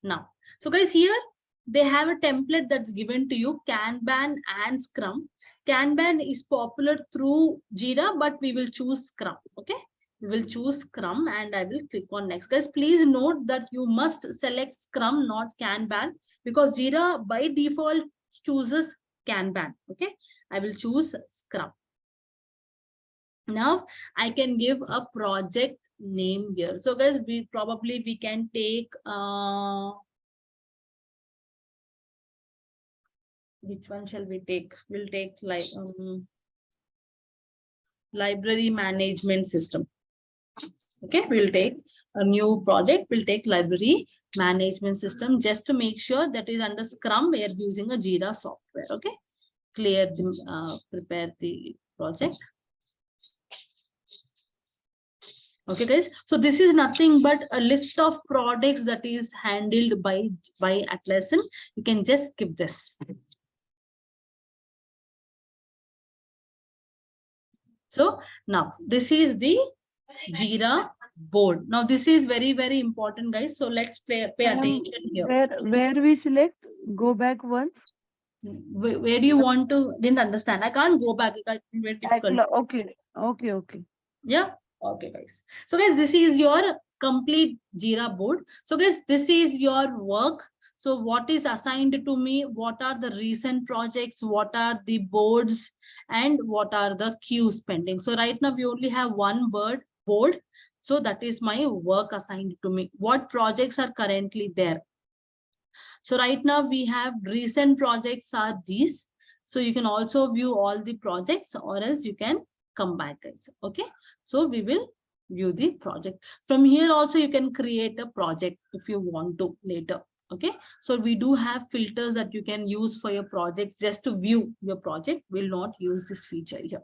Now, so guys, here they have a template that's given to you, Kanban and Scrum. Kanban is popular through Jira, but we will choose Scrum. Okay. We will choose Scrum and I will click on next. Guys, please note that you must select Scrum, not Kanban, because Jira by default chooses Kanban. Okay. I will choose Scrum. Now I can give a project name here. So guys, we can take which one shall we take? We'll take like library management system. Okay, we'll take a new project. We'll take library management system just to make sure that is under Scrum. We are using a Jira software. Okay, clear the prepare the project. Okay, guys. So this is nothing but a list of products that is handled by Atlassian. You can just skip this. So now this is the Jira board. Now this is very, very important, guys. So let's pay attention here. Where we select, go back once. Where do you want to? Didn't understand. I can't go back. It's very difficult. Okay. Yeah. Okay, guys. So guys, this is your complete Jira board. So guys, this is your work. So what is assigned to me? What are the recent projects? What are the boards? And what are the queues pending? So right now we only have one board. So that is my work assigned to me. What projects are currently there? So right now we have recent projects are these. So you can also view all the projects or else you can come back, guys. Okay. So we will view the project. From here also you can create a project if you want to later. Okay. So we do have filters that you can use for your projects just to view your project. We'll not use this feature here.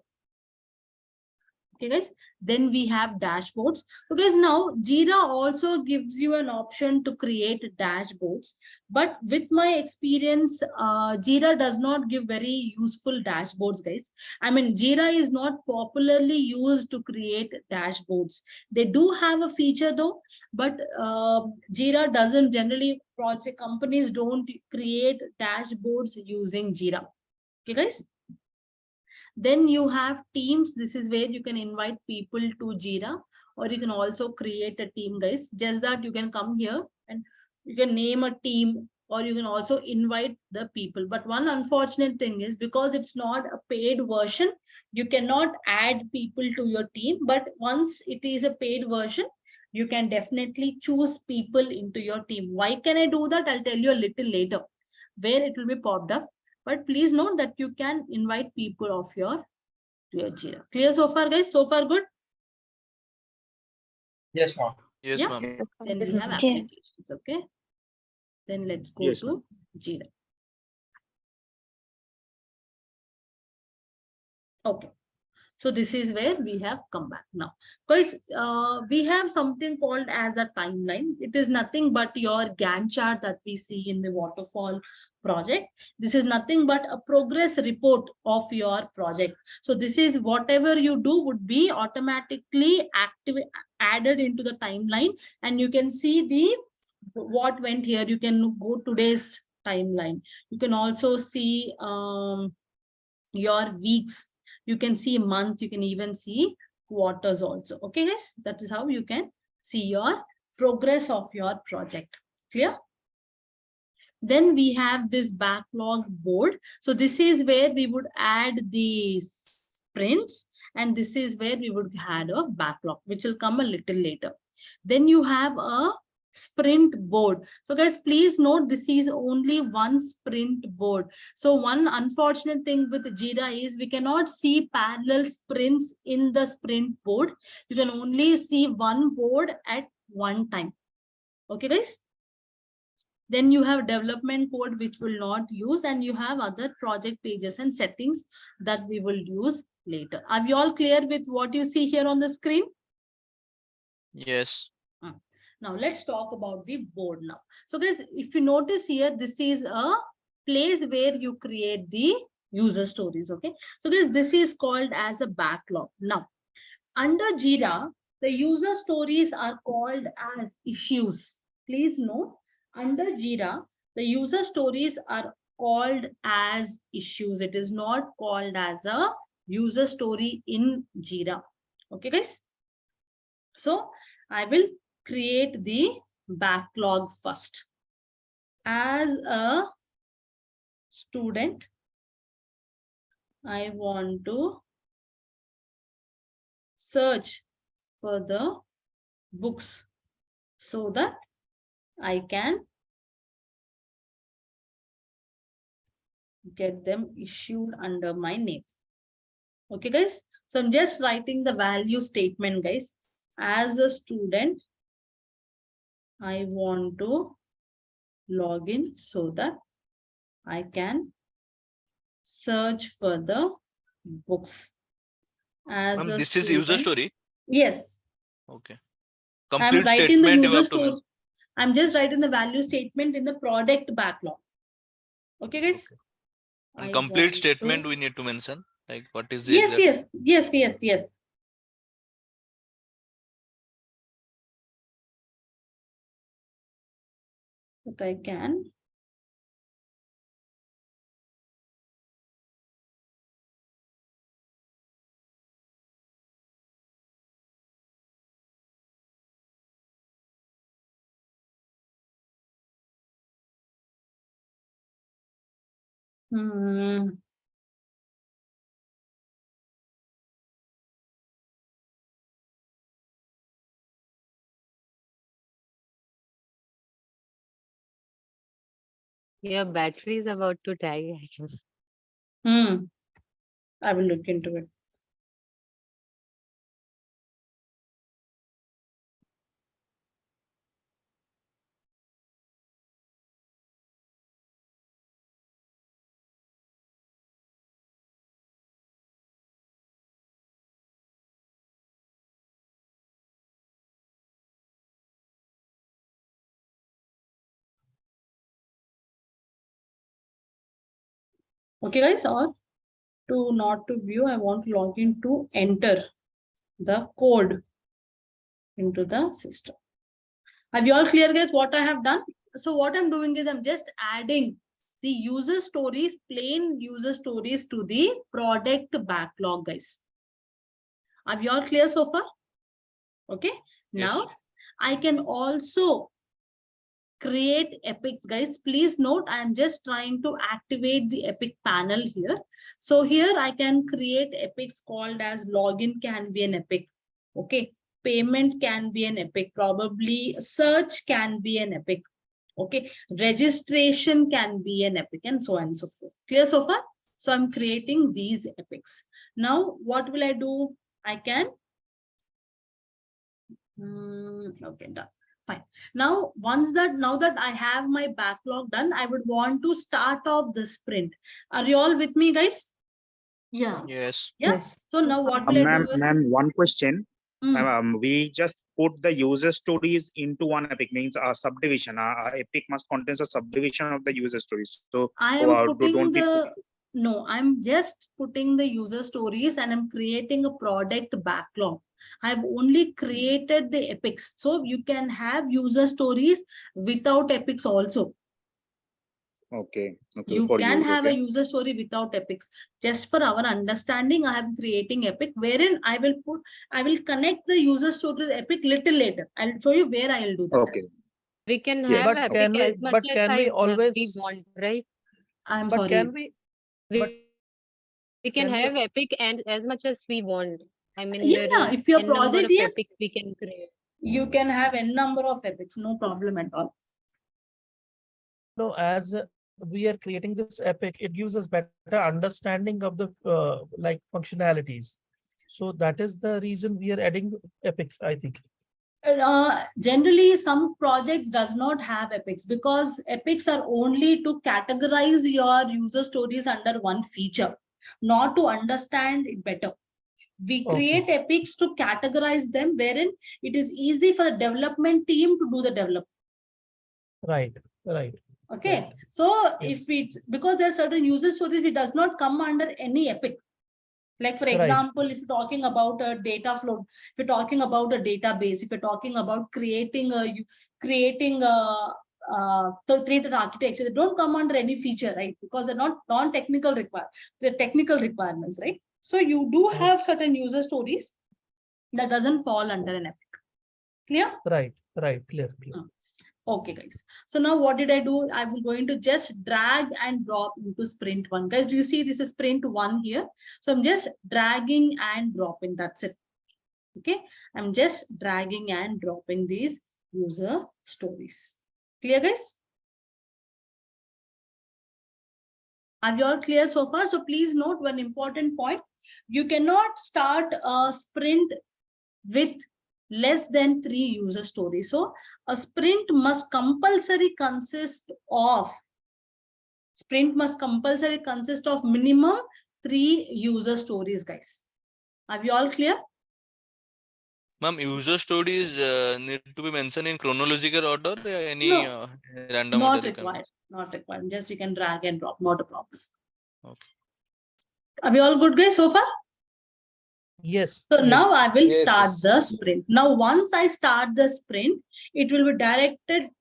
Okay, guys. Then we have dashboards. So guys, now Jira also gives you an option to create dashboards. But with my experience, Jira does not give very useful dashboards, guys. I mean, Jira is not popularly used to create dashboards. They do have a feature though, but Jira doesn't generally, project companies don't create dashboards using Jira. Okay, guys. Then you have teams. This is where you can invite people to Jira, or you can also create a team, guys. Just that you can come here and you can name a team, or you can also invite the people. But one unfortunate thing is, because it's not a paid version, you cannot add people to your team. But once it is a paid version, you can definitely choose people into your team. Why can I do that? I'll tell you a little later where it will be popped up. But please note that you can invite people of your Jira. Clear so far, guys? So far, good? Yes, ma'am. Yes, Yeah. ma'am. Then we have applications. Okay. Then let's go to Jira. Okay. So this is where we have come back now. Guys, we have something called as a timeline. It is nothing but your Gantt chart that we see in the waterfall project. This is nothing but a progress report of your project. So this is whatever you do would be automatically added into the timeline, and you can see the what went here. You can go today's timeline. You can also see your weeks. You can see month, you can even see quarters also. Okay, guys, that is how you can see your progress of your project. Clear? Then we have this backlog board. So this is where we would add the sprints, and this is where we would add a backlog, which will come a little later. Then you have a sprint board. So guys, please note this is only one sprint board. So one unfortunate thing with Jira is we cannot see parallel sprints in the sprint board. You can only see one board at one time. Okay guys? Then you have development code which will not use, and you have other project pages and settings that we will use later. Are you all clear with what you see here on the screen? Yes. Now let's talk about the board now. So guys, if you notice here, this is a place where you create the user stories. Okay. So this is called as a backlog. Now, under Jira, the user stories are called as issues. Please note, under Jira, the user stories are called as issues. It is not called as a user story in Jira. Okay, guys? So I will create the backlog first. As a student, I want to search for the books so that I can get them issued under my name. Okay, guys. So I'm just writing the value statement, guys. As a student, I want to log in so that I can search for the books. As a This student, is user story. Yes. Okay. I'm Complete writing the statement you user have to story. I'm just writing the value statement in the product backlog. Okay, guys. Okay. And I complete want statement to- we need to mention. Like what is the Yes, exact... yes. But I can. Your battery is about to die, I guess. I will look into it. Okay, guys, or to not to view, I want to log in to enter the code into the system. Have you all clear, guys, what I have done? So what I'm doing is I'm just adding the user stories, plain user stories to the product backlog, guys. Are you all clear so far? Okay. Now Yes. I can also create epics, guys. Please note, I am just trying to activate the epic panel here. So here I can create epics called as login can be an epic. Okay. Payment can be an epic. Probably search can be an epic. Okay. Registration can be an epic, and so on and so forth. Clear so far? So I'm creating these epics. Now, what will I do? I can. Okay, done. Fine. Now, now that I have my backlog done, I would want to start off the sprint. Are you all with me, guys? Yeah. Yes. Yes. So now what will I do is, Ma'am, one question. We just put the user stories into one epic, means a subdivision. Epic must contain a subdivision of the user stories. So I am putting I'm just putting the user stories and I'm creating a product backlog. I've only created the epics. So you can have user stories without epics also. Okay. You can have a user story without epics. Just for our understanding, I am creating epic wherein I will connect the user story to the epic little later. I'll show you where I will do that. Okay. We can Yes. have But epic can as we? much But as can we always? we want, right? I'm But sorry. can we? We can can we- have epic and as much as we want. I mean, Yeah, there is if your n number project, of yes. epics we can create. you can have n number of epics, no problem at all. No, as we are creating this epic, it gives us better understanding of the like functionalities. So that is the reason we are adding epic, I think. Generally, some projects does not have epics because epics are only to categorize your user stories under one feature, not to understand it better. We create epics to categorize them, wherein it is easy for the development team to do the development. Right, right. Okay, right. so if it's because there are certain user stories which does not come under any epic. Like, for example, if you're talking about a data flow, if you're talking about a database, if you're talking about creating a created architecture, they don't come under any feature, right? Because they're not non-technical they're technical requirements, right? So you do have certain user stories that doesn't fall under an epic. Clear? Right, clear. Okay, guys. So now what did I do? I'm going to just drag and drop into sprint 1. Guys, do you see this is sprint 1 here? So I'm just dragging and dropping. That's it. Okay. I'm just dragging and dropping these user stories. Clear, guys? Are you all clear so far? So please note one important point. You cannot start a sprint with less than 3 user stories. So a sprint must compulsory consist of minimum 3 user stories, guys. Are we all clear? Ma'am, user stories need to be mentioned in chronological order or any No, random not order? required. Not required. Just you can drag and drop. Not a problem. Okay. Are we all good, guys, so far? Yes. So now I will start the sprint. Now, once I start the sprint, it will be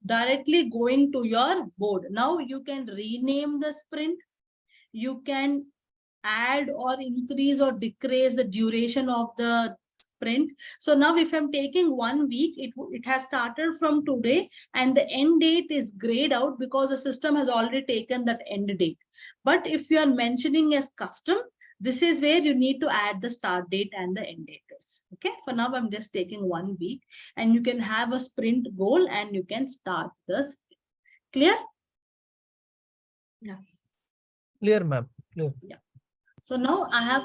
directly going to your board. Now you can rename the sprint. You can add or increase or decrease the duration of the sprint. So now if I'm taking 1 week, it has started from today and the end date is grayed out because the system has already taken that end date. But if you are mentioning as custom, this is where you need to add the start date and the end date. Okay, for now I'm just taking 1 week and you can have a sprint goal and you can start the sprint. Clear? Yeah. Clear, ma'am. Clear. Yeah. So now I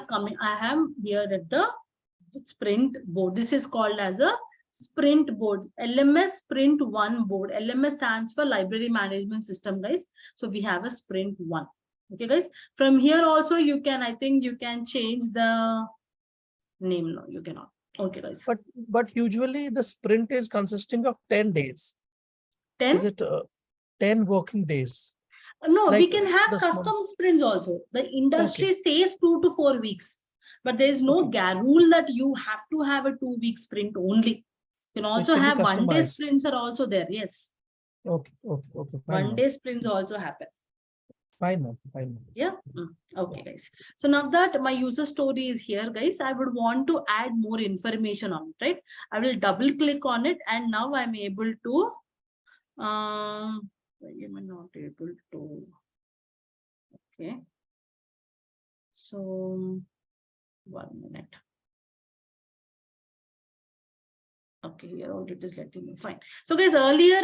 am here at the sprint board. This is called as a sprint board, LMS sprint 1 board. LMS stands for library management system, guys. So we have a sprint 1. Okay, guys. From here also you can, I think you can change the name. No, you cannot. Okay, guys. But usually the sprint is consisting of 10 days. 10? Is it 10 working days? No, like we can have custom sprints also. The industry says 2 to 4 weeks, but there is no rule that you have to have a 2-week sprint only. You can also have 1-day sprints are also there. Yes. Okay. 1-day sprints also happen. Fine. Yeah. Okay, guys. So now that my user story is here, guys, I would want to add more information on it, right? I will double click on it and now I'm able to why am I not able to? Okay. So 1 minute. Okay, here all it is letting me fine. So guys, earlier,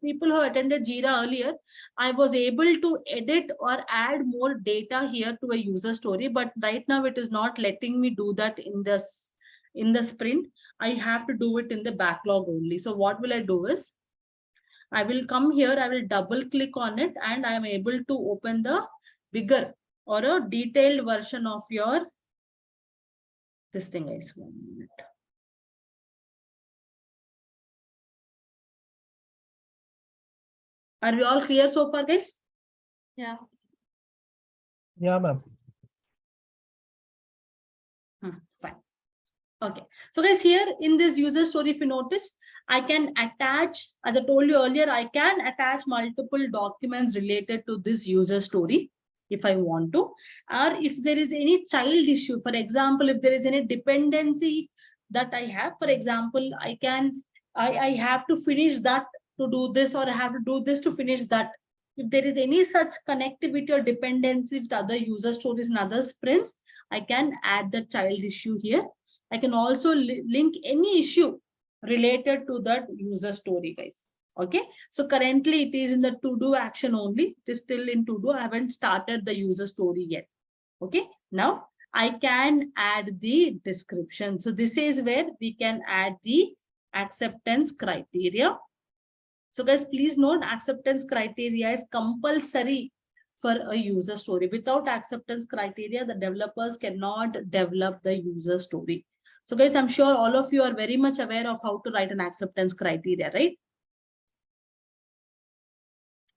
people who attended Jira earlier, I was able to edit or add more data here to a user story, but right now it is not letting me do that in the sprint. I have to do it in the backlog only. So what will I do is, I will come here, I will double click on it and I am able to open the bigger or a detailed version of your this thing, guys. 1 minute. Are we all clear so far, guys? Yeah. Yeah, ma'am. Fine. Okay. So guys, here in this user story, if you notice, I can attach, as I told you earlier, I can attach multiple documents related to this user story if I want to, or if there is any child issue. For example, if there is any dependency that I have, for example, I have to finish that to do this, or I have to do this to finish that. If there is any such connectivity or dependency with other user stories and other sprints, I can add the child issue here. I can also link any issue related to that user story, guys. Okay, so currently it is in the to do action only. It is still in to do. I haven't started the user story yet. Okay, now I can add the description. So this is where we can add the acceptance criteria. So guys, please note, acceptance criteria is compulsory for a user story. Without acceptance criteria, the developers cannot develop the user story. So guys, I'm sure all of you are very much aware of how to write an acceptance criteria, right?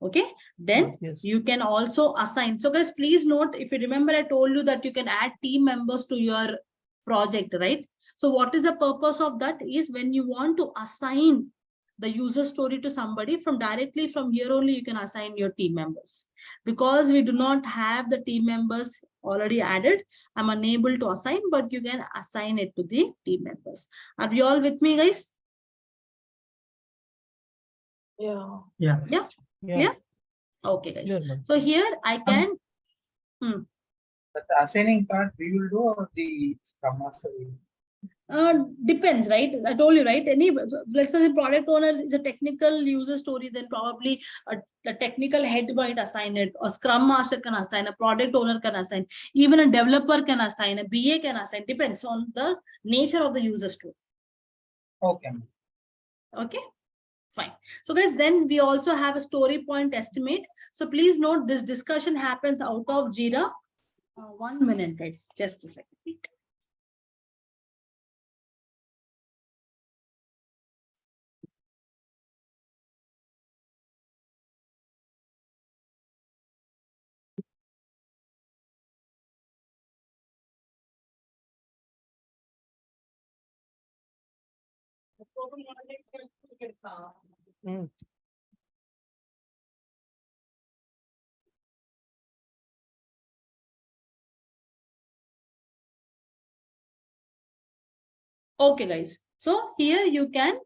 Okay, then Yes. you can also assign. So guys, please note, if you remember, I told you that you can add team members to your project, right? So what is the purpose of that is when you want to assign the user story to somebody, from directly from here only you can assign your team members. Because we do not have the team members already added, I'm unable to assign, but you can assign it to the team members. Are you all with me, guys? Yeah. Yeah. Yeah. Yeah. Clear? Okay, guys. Yes, ma'am. So here I can But the assigning part we will do, or the Scrum Master will? depends, right? I told you, right? Any, let's say the product owner is a technical user story, then probably the technical head might assign it, or Scrum Master can assign, a product owner can assign, even a developer can assign, a BA can assign. Depends on the nature of the user story. Okay. Okay, fine. So guys, then we also have a story point estimate. So please note, this discussion happens out of Jira. 1 minute, guys, just a second. Okay, guys. So here you can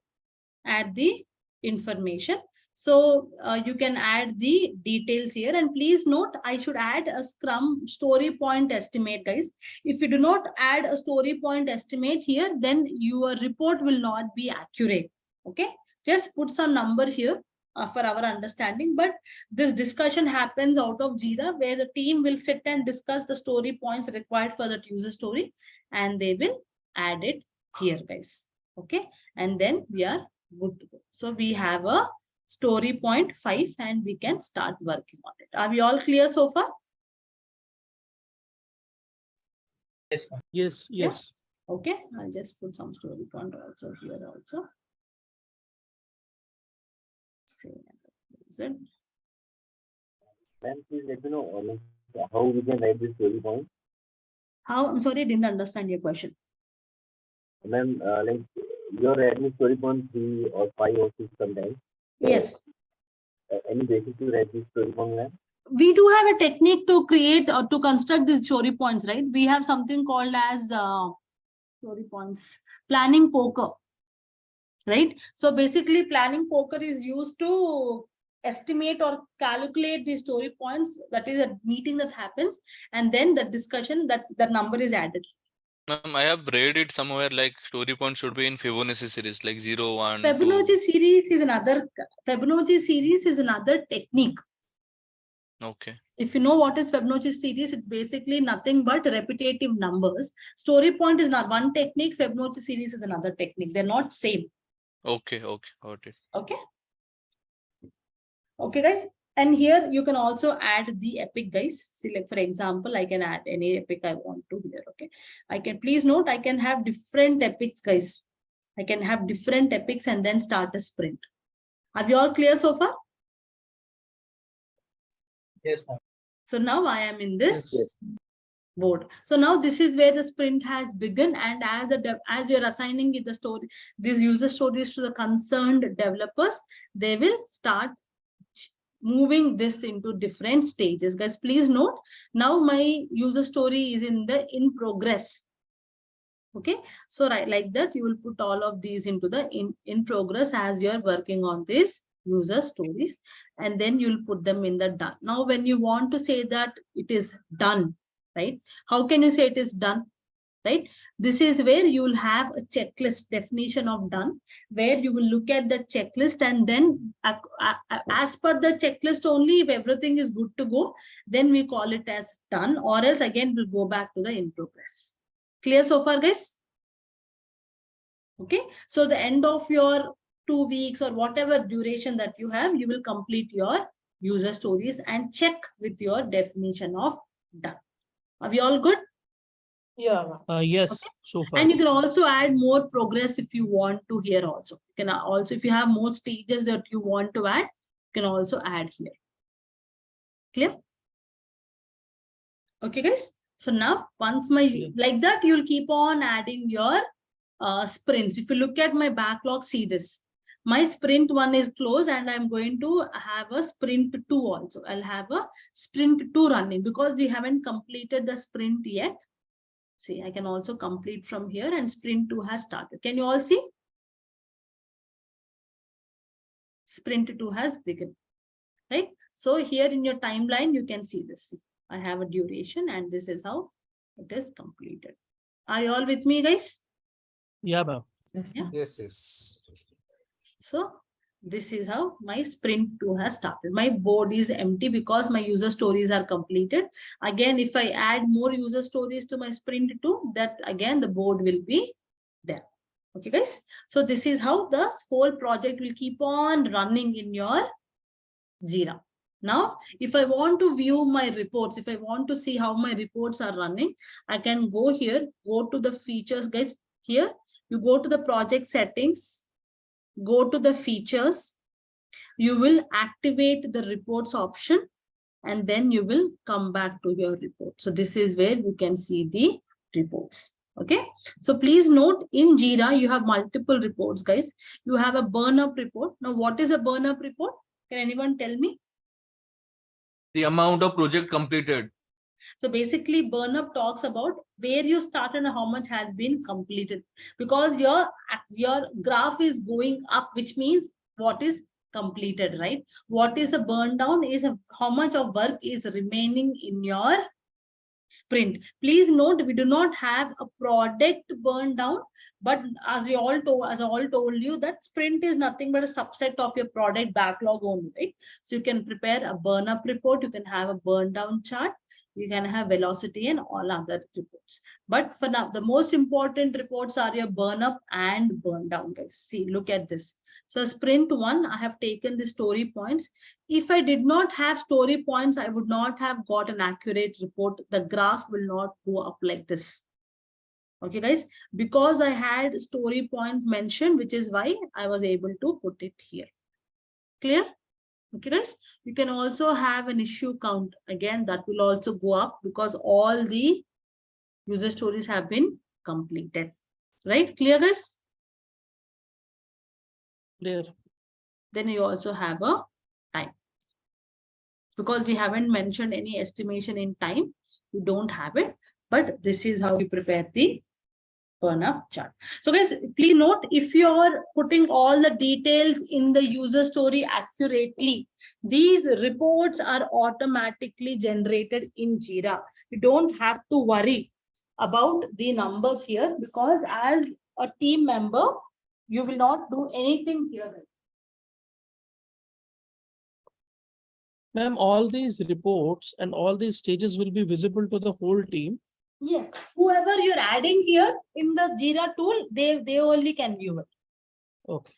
add the information. So you can add the details here, and please note, I should add a Scrum story point estimate, guys. If you do not add a story point estimate here, then your report will not be accurate. Okay, just put some number here for our understanding. But this discussion happens out of Jira, where the team will sit and discuss the story points required for that user story, and they will add it here, guys. Okay, and then we are good to go. So we have a story point 5 and we can start working on it. Are we all clear so far? Yes. Yes. Yes. Yeah? Okay, I'll just put some story point also here also. Ma'am, please let me know how we can write this story point. How? I'm sorry, I didn't understand your question. Ma'am, like you're writing story point 3 or 5 or 6 sometimes. Yes. Any basis to write this story point, ma'am? We do have a technique to create or to construct these story points, right? We have something called as story points, planning poker, right? So basically planning poker is used to estimate or calculate the story points. That is a meeting that happens, and then the discussion that the number is added. I have read it somewhere like story point should be in Fibonacci series, like 0, 1, 2. Fibonacci series is another technique. Okay. If you know what is Fibonacci series, it's basically nothing but repetitive numbers. Story point is not one technique. Fibonacci series is another technique. They're not same. Okay. Okay. Got it. Okay. Okay, guys. And here you can also add the epic, guys. See, like for example, I can add any epic I want to here. Okay. I can, please note, I can have different epics, guys. I can have different epics and then start a sprint. Are we all clear so far? Yes, ma'am. So now I am in this board. So now this is where the sprint has begun, and as you're assigning it the story, these user stories to the concerned developers, they will start moving this into different stages. Guys, please note, now my user story is in progress. Okay, so right like that, you will put all of these into the in progress as you're working on this user stories, and then you'll put them in the done. Now, when you want to say that it is done, right? How can you say it is done? right? This is where you will have a checklist definition of done, where you will look at the checklist and then as per the checklist only, if everything is good to go, then we call it as done, or else again we'll go back to the in progress. Clear so far, guys? Okay, so the end of your 2 weeks or whatever duration that you have, you will complete your user stories and check with your definition of done. Are we all good? Yeah. Yes. Okay. So far. And you can also add more progress if you want to here also. You can also, if you have more stages that you want to add, you can also add here. Clear? Okay, guys. So now once like that, you'll keep on adding your sprints. If you look at my backlog, see this. My sprint 1 is closed and I'm going to have a sprint 2 also. I'll have a sprint 2 running because we haven't completed the sprint yet. See, I can also complete from here and sprint 2 has started. Can you all see? Sprint 2 has begun, right? So here in your timeline, you can see this. I have a duration and this is how it is completed. Are you all with me, guys? Yeah, ma'am. Yeah. Yes. So this is how my sprint 2 has started. My board is empty because my user stories are completed. Again, if I add more user stories to my sprint 2, that again the board will be there. Okay, guys. So this is how the whole project will keep on running in your Jira. Now, if I want to view my reports, if I want to see how my reports are running, I can go here, go to the features, guys. Here, you go to the project settings, go to the features, you will activate the reports option, and then you will come back to your report. So this is where you can see the reports. Okay, so please note in Jira, you have multiple reports, guys. You have a burn up report. Now, what is a burn up report? Can anyone tell me? The amount of project completed. So basically, burn up talks about where you started and how much has been completed, because your graph is going up, which means what is completed, right? What is a burn down is how much of work is remaining in your sprint. Please note, we do not have a product burn down, but as I all told you, that sprint is nothing but a subset of your product backlog only, right? So you can prepare a burn up report, you can have a burn down chart, you can have velocity and all other reports. But for now, the most important reports are your burn up and burn down, guys. See, look at this. So sprint 1, I have taken the story points. If I did not have story points, I would not have got an accurate report. The graph will not go up like this. Okay, guys, because I had story points mentioned, which is why I was able to put it here. Clear? Okay, guys, you can also have an issue count. Again, that will also go up because all the user stories have been completed. Right? Clear, guys? Clear. Then you also have a time. Because we haven't mentioned any estimation in time, we don't have it. But this is how we prepare the burn up chart. So guys, please note, if you're putting all the details in the user story accurately, these reports are automatically generated in Jira. You don't have to worry about the numbers here, because as a team member, you will not do anything here. Ma'am, all these reports and all these stages will be visible to the whole team. Yes, whoever you're adding here in the Jira tool, they only can view it. Okay.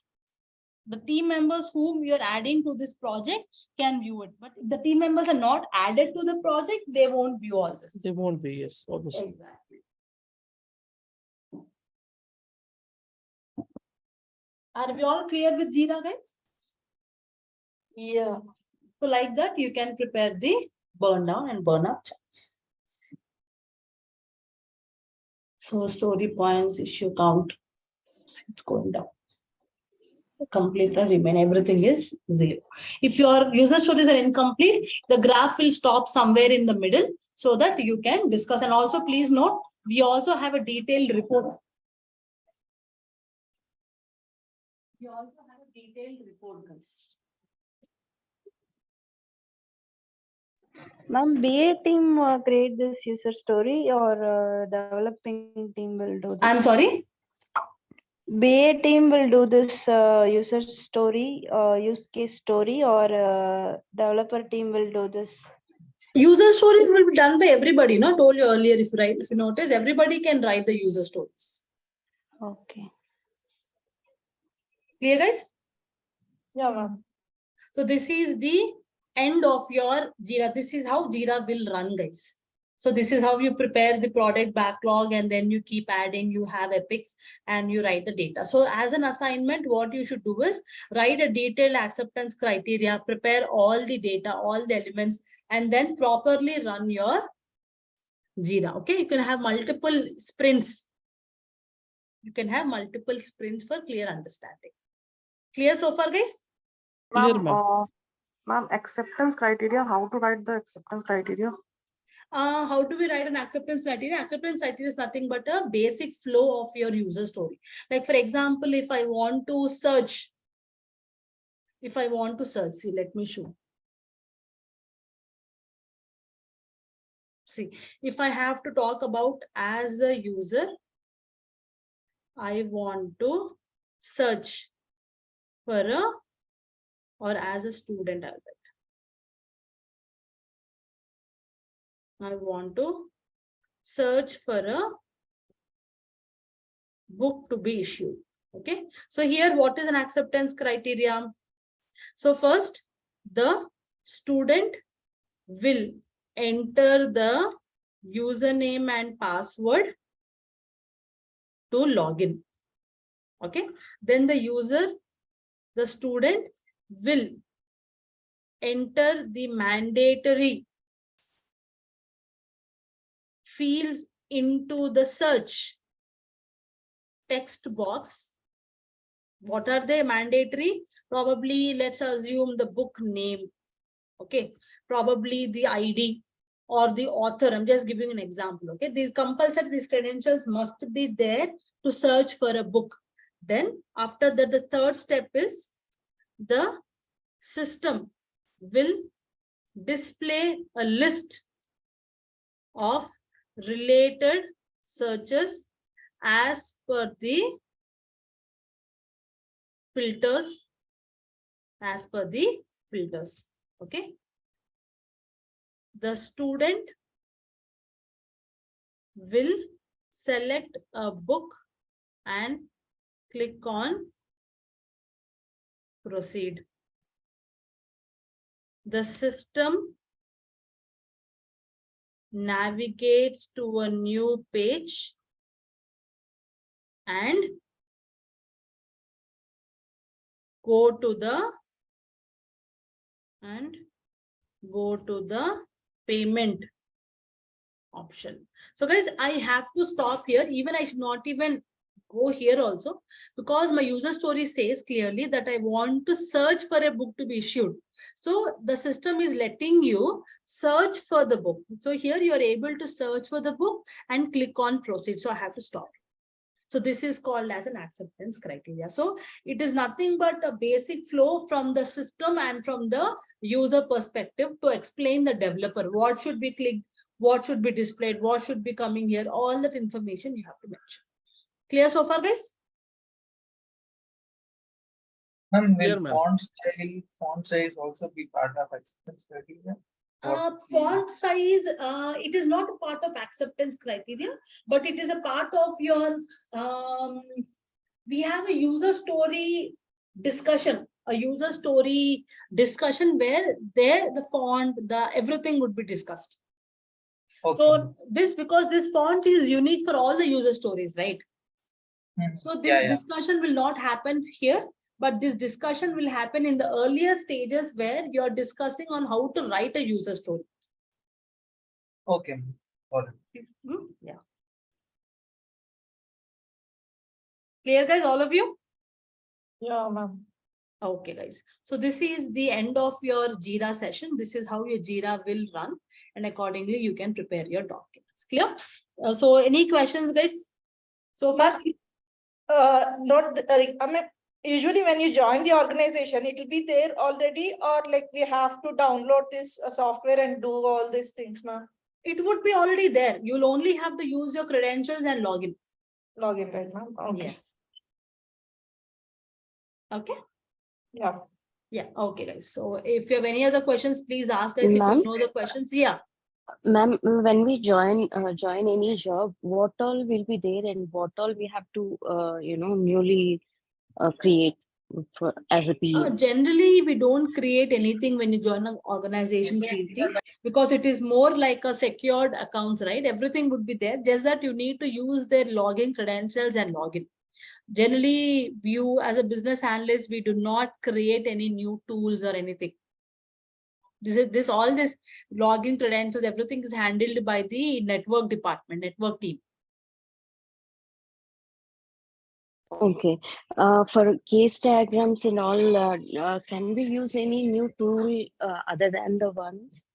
The team members whom you're adding to this project can view it. But if the team members are not added to the project, they won't view all this. They won't be, yes, obviously. Exactly. Are we all clear with Jira, guys? Yeah. So like that, you can prepare the burn down and burn up charts. So story points, issue count, it's going down. Complete or remain, everything is 0. If your user stories are incomplete, the graph will stop somewhere in the middle so that you can discuss. And also please note, we also have a detailed report. We also have a detailed report, guys. Ma'am, BA team create this user story or developing team will do this? I'm sorry? BA team will do this user story, use case story, or developer team will do this? User stories will be done by everybody, no? Told you earlier, if you notice, everybody can write the user stories. Okay. Clear, guys? Yeah, ma'am. So this is the end of your Jira. This is how Jira will run, guys. So this is how you prepare the product backlog, and then you keep adding, you have epics and you write the data. So as an assignment, what you should do is write a detailed acceptance criteria, prepare all the data, all the elements, and then properly run your Jira. Okay, you can have multiple sprints. You can have multiple sprints for clear understanding. Clear so far, guys? Ma'am, acceptance criteria, how to write the acceptance criteria? How do we write an acceptance criteria? Acceptance criteria is nothing but a basic flow of your user story. Like for example, if I want to search, see, let me show. See, if I have to talk about as a user, I want to search for a, or as a student, I want to search for a book to be issued. Okay, so here what is an acceptance criteria? So first, the student will enter the username and password to login. Okay, then the student will enter the mandatory fields into the search text box. What are they mandatory? Probably, let's assume the book name. Okay, probably the ID or the author. I'm just giving an example. Okay, these compulsory, these credentials must be there to search for a book. Then after that, the third step is the system will display a list of related searches as per the filters, okay. The student will select a book and click on proceed. The system navigates to a new page and go to the payment option. So guys, I have to stop here. Even I should not even go here also, because my user story says clearly that I want to search for a book to be issued. So the system is letting you search for the book. So here you are able to search for the book and click on proceed. So I have to stop. So this is called as an acceptance criteria. So it is nothing but a basic flow from the system and from the user perspective to explain the developer what should be clicked, what should be displayed, what should be coming here. All that information you have to mention. Clear so far, guys? Will font size also be part of acceptance criteria? Font size, it is not a part of acceptance criteria, but it is a part of your, we have a user story discussion, where there the font, everything would be discussed. Okay. So because this font is unique for all the user stories, right? So this discussion will not happen here, but this discussion will happen in the earlier stages where you're discussing on how to write a user story. Okay, got it. Yeah. Clear, guys, all of you? Yeah, ma'am. Okay, guys. So this is the end of your Jira session. This is how your Jira will run, and accordingly you can prepare your documents. Clear? So any questions, guys? So far? Not, I mean, Usually when you join the organization, it will be there already, or like we have to download this software and do all these things, ma'am? It would be already there. You'll only have to use your credentials and login. Login, right, ma'am? Okay. Yes. Okay. Yeah. Yeah. Okay, guys. So if you have any other questions, please ask us. If you Ma'am? know the questions, yeah. Ma'am, when we join any job, what all will be there and what all we have to newly create for as a PA? Generally, we don't create anything when you join an organization, Kirti, because it is more like a secured accounts, right? Everything would be there. Just that you need to use their login credentials and login. Generally, you as a business analyst, we do not create any new tools or anything. All this login credentials, everything is handled by the network department, network team. Okay. For case diagrams and all, can we use any new tool other than the ones?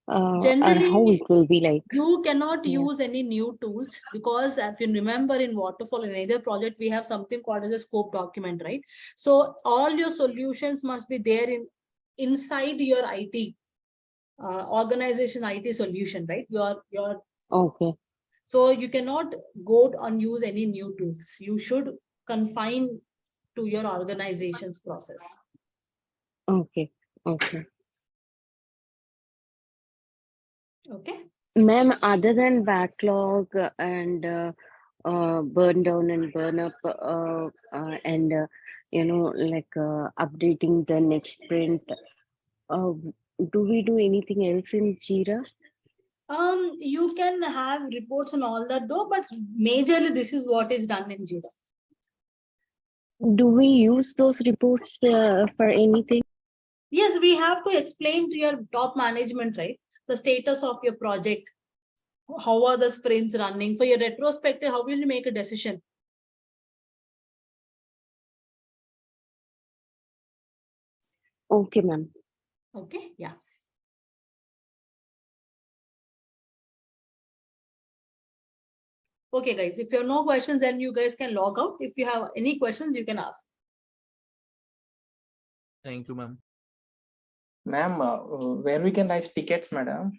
Or how it will be like? You cannot Yeah. use any new tools because if you remember in waterfall in either project, we have something called as a scope document, right? So all your solutions must be there inside your IT organization IT solution, right? Your Okay. So you cannot go and use any new tools. You should confine to your organization's process. Okay. Okay. Okay. Ma'am, other than backlog and burn down and burn up and updating the next sprint, do we do anything else in Jira? You can have reports and all that though, but majorly this is what is done in Jira. Do we use those reports for anything? Yes, we have to explain to your top management, right? The status of your project. How are the sprints running? For your retrospective, how will you make a decision? Okay, ma'am. Okay, yeah. Okay, guys, if you have no questions, then you guys can log out. If you have any questions, you can ask. Thank you, ma'am. Ma'am, where we can write tickets, madam?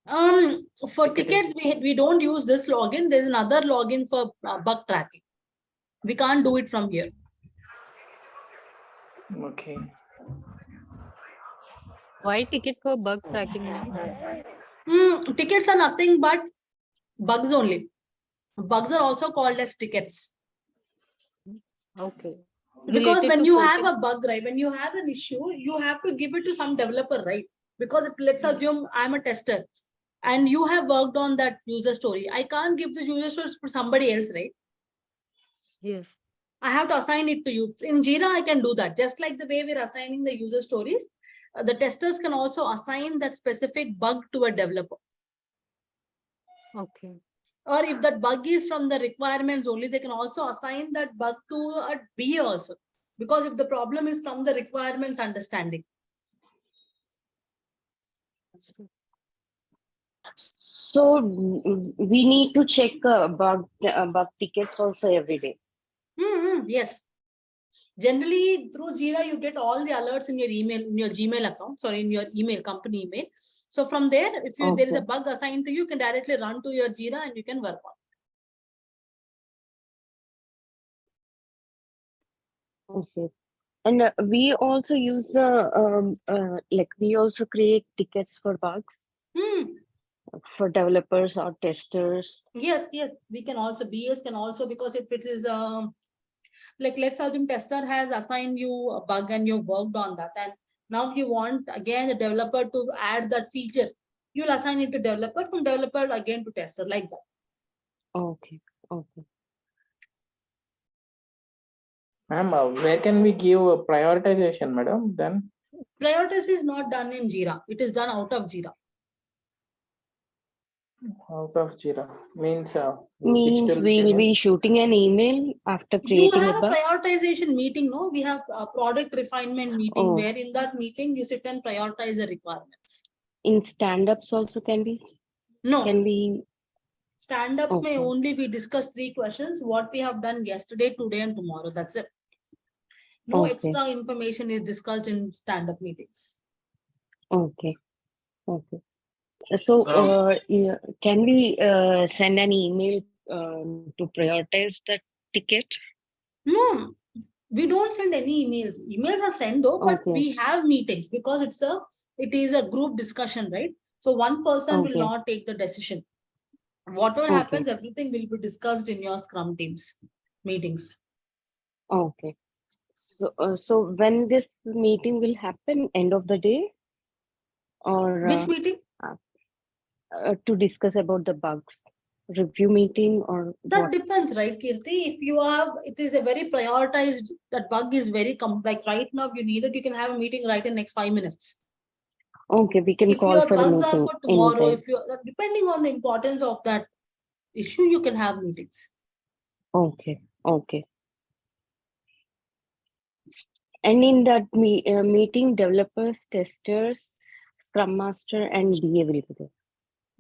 For tickets, we don't use this login. There's another login for bug tracking. We can't do it from here. Okay. Why ticket for bug tracking, ma'am? Tickets are nothing but bugs only. Bugs are also called as tickets. Okay. Because Related when to you have porting. a bug, right, when you have an issue, you have to give it to some developer, right? Because let's assume I'm a tester and you have worked on that user story. I can't give the user stories for somebody else, right? Yes. I have to assign it to you. In Jira, I can do that. Just like the way we're assigning the user stories, the testers can also assign that specific bug to a developer. Okay. Or if that bug is from the requirements only, they can also assign that bug to a BA also. Because if the problem is from the requirements understanding. So we need to check bug tickets also every day. Yes. Generally, through Jira, you get all the alerts in your email, in your Gmail account, sorry, in your email, company email. So from there, if there is a bug assigned to you, you can directly run to your Jira and you can work on it. Okay. And we also use the we also create tickets for bugs for developers or testers. Yes, we can also, BS can also, because if it is like let's assume tester has assigned you a bug and you worked on that, and now you want again the developer to add that feature, you'll assign it to developer, from developer again to tester, like that. Okay. Okay. Ma'am, where can we give a prioritization, madam? Then Prioritization is not done in Jira. It is done out of Jira. out of Jira means Means digital we'll be email. shooting an email after You creating have a a bug. prioritization meeting, no? We have a product refinement meeting, Oh. where in that meeting you sit and prioritize the requirements. In stand-ups also can be? No. Can we? Stand-ups may Okay. only we discuss 3 questions, what we have done yesterday, today, and tomorrow. That's it. No Okay. extra information is discussed in stand-up meetings. Okay. Okay. So, yeah, can we send an email to prioritize the ticket? No, we don't send any emails. Emails are sent though, but Okay. we have meetings because it is a group discussion, right? So one person will Okay. not take the decision. Whatever Okay. happens, everything will be discussed in your Scrum teams meetings. Okay. So when this meeting will happen, end of the day, or Which meeting? to discuss about the bugs, review meeting or That what? depends, right, Kirti? If you have, it is a very prioritized, that bug is very like right now, you need it, you can have a meeting right in next 5 minutes. Okay, we can If call your for a bugs are meeting for tomorrow, anytime. if you depending on the importance of that issue, you can have meetings. Okay. Okay. And in that meeting, developers, testers, Scrum Master, and DA will be there.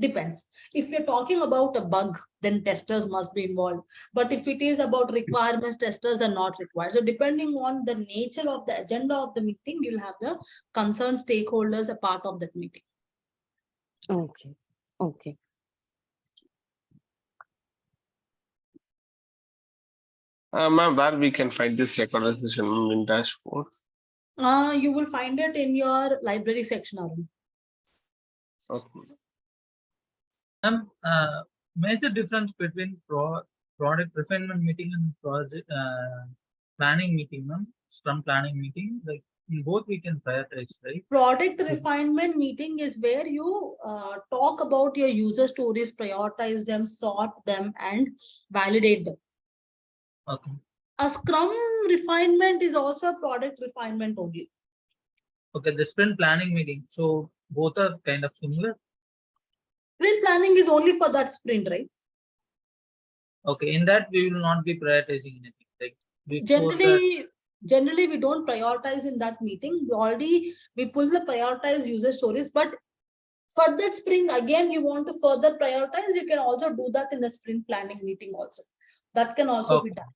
Depends. If you're talking about a bug, then testers must be involved. But if it is about requirements, testers are not required. So depending on the nature of the agenda of the meeting, you'll have the concerned stakeholders a part of that meeting. Okay. Okay. Ma'am, where we can find this recordization in dashboard? You will find it in your library section, Arun. Okay. Major difference between product refinement meeting and project planning meeting, ma'am. Scrum planning meeting, like in both we can prioritize, right? Product refinement meeting is where you talk about your user stories, prioritize them, sort them, and validate them. Okay. A Scrum refinement is also a product refinement only. Okay, the sprint planning meeting. So both are kind of similar. Sprint planning is only for that sprint, right? Okay, in that we will not be prioritizing anything. Like before that. Generally, we don't prioritize in that meeting. We pull the prioritized user stories, but for that sprint, again, you want to further prioritize, you can also do that in the sprint planning meeting also. That can also be done.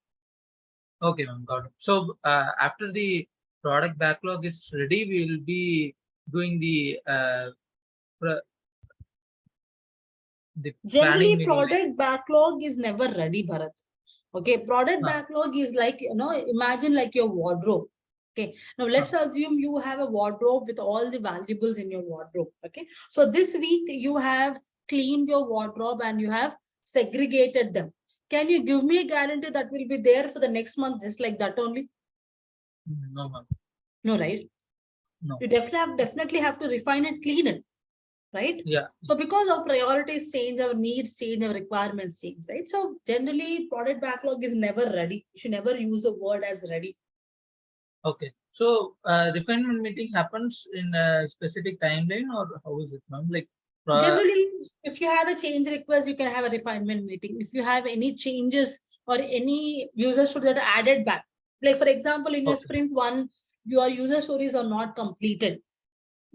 Okay, ma'am, got it. So after the product backlog is ready, we will be doing the Generally, product backlog is never ready, Bharat. Okay, product backlog is like, imagine like your wardrobe. Okay, now let's assume you have a wardrobe with all the valuables in your wardrobe. Okay, so this week you have cleaned your wardrobe and you have segregated them. Can you give me a guarantee that will be there for the next month just like that only? No, ma'am. No, right? No. You definitely have to refine and clean it, right? Yeah. So because our priorities change, our needs change, our requirements change, right? So generally product backlog is never ready. You should never use the word as ready. Okay. So refinement meeting happens in a specific timeline, or how is it, ma'am? Like generally, if you have a change request, you can have a refinement meeting. If you have any changes or any user stories that are added back, like for example, in your sprint one, your user stories are not completed.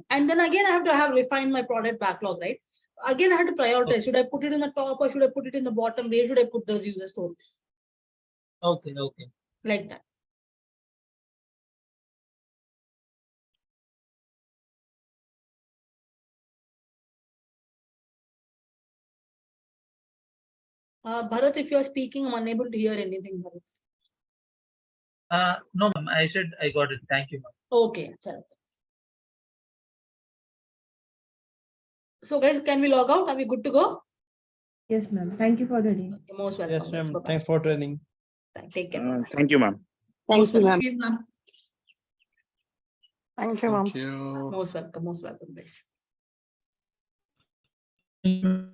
And then again, I have to have refined my product backlog, right? Again, I have to prioritize. Should I put it in the top or should I put it in the bottom? Where should I put those user stories? Okay, okay. Like that. Bharat, if you are speaking, I'm unable to hear anything, Bharat. No, ma'am. I said I got it. Thank you, ma'am. Okay. So, guys, can we log out? Are we good to go? Yes, ma'am. Thank you for the day. You're most welcome. Yes, ma'am. Bye-bye. Thanks for training. Take care. Thank you, ma'am. Thank you, ma'am. Thank you, ma'am. Most welcome, guys. Thank you.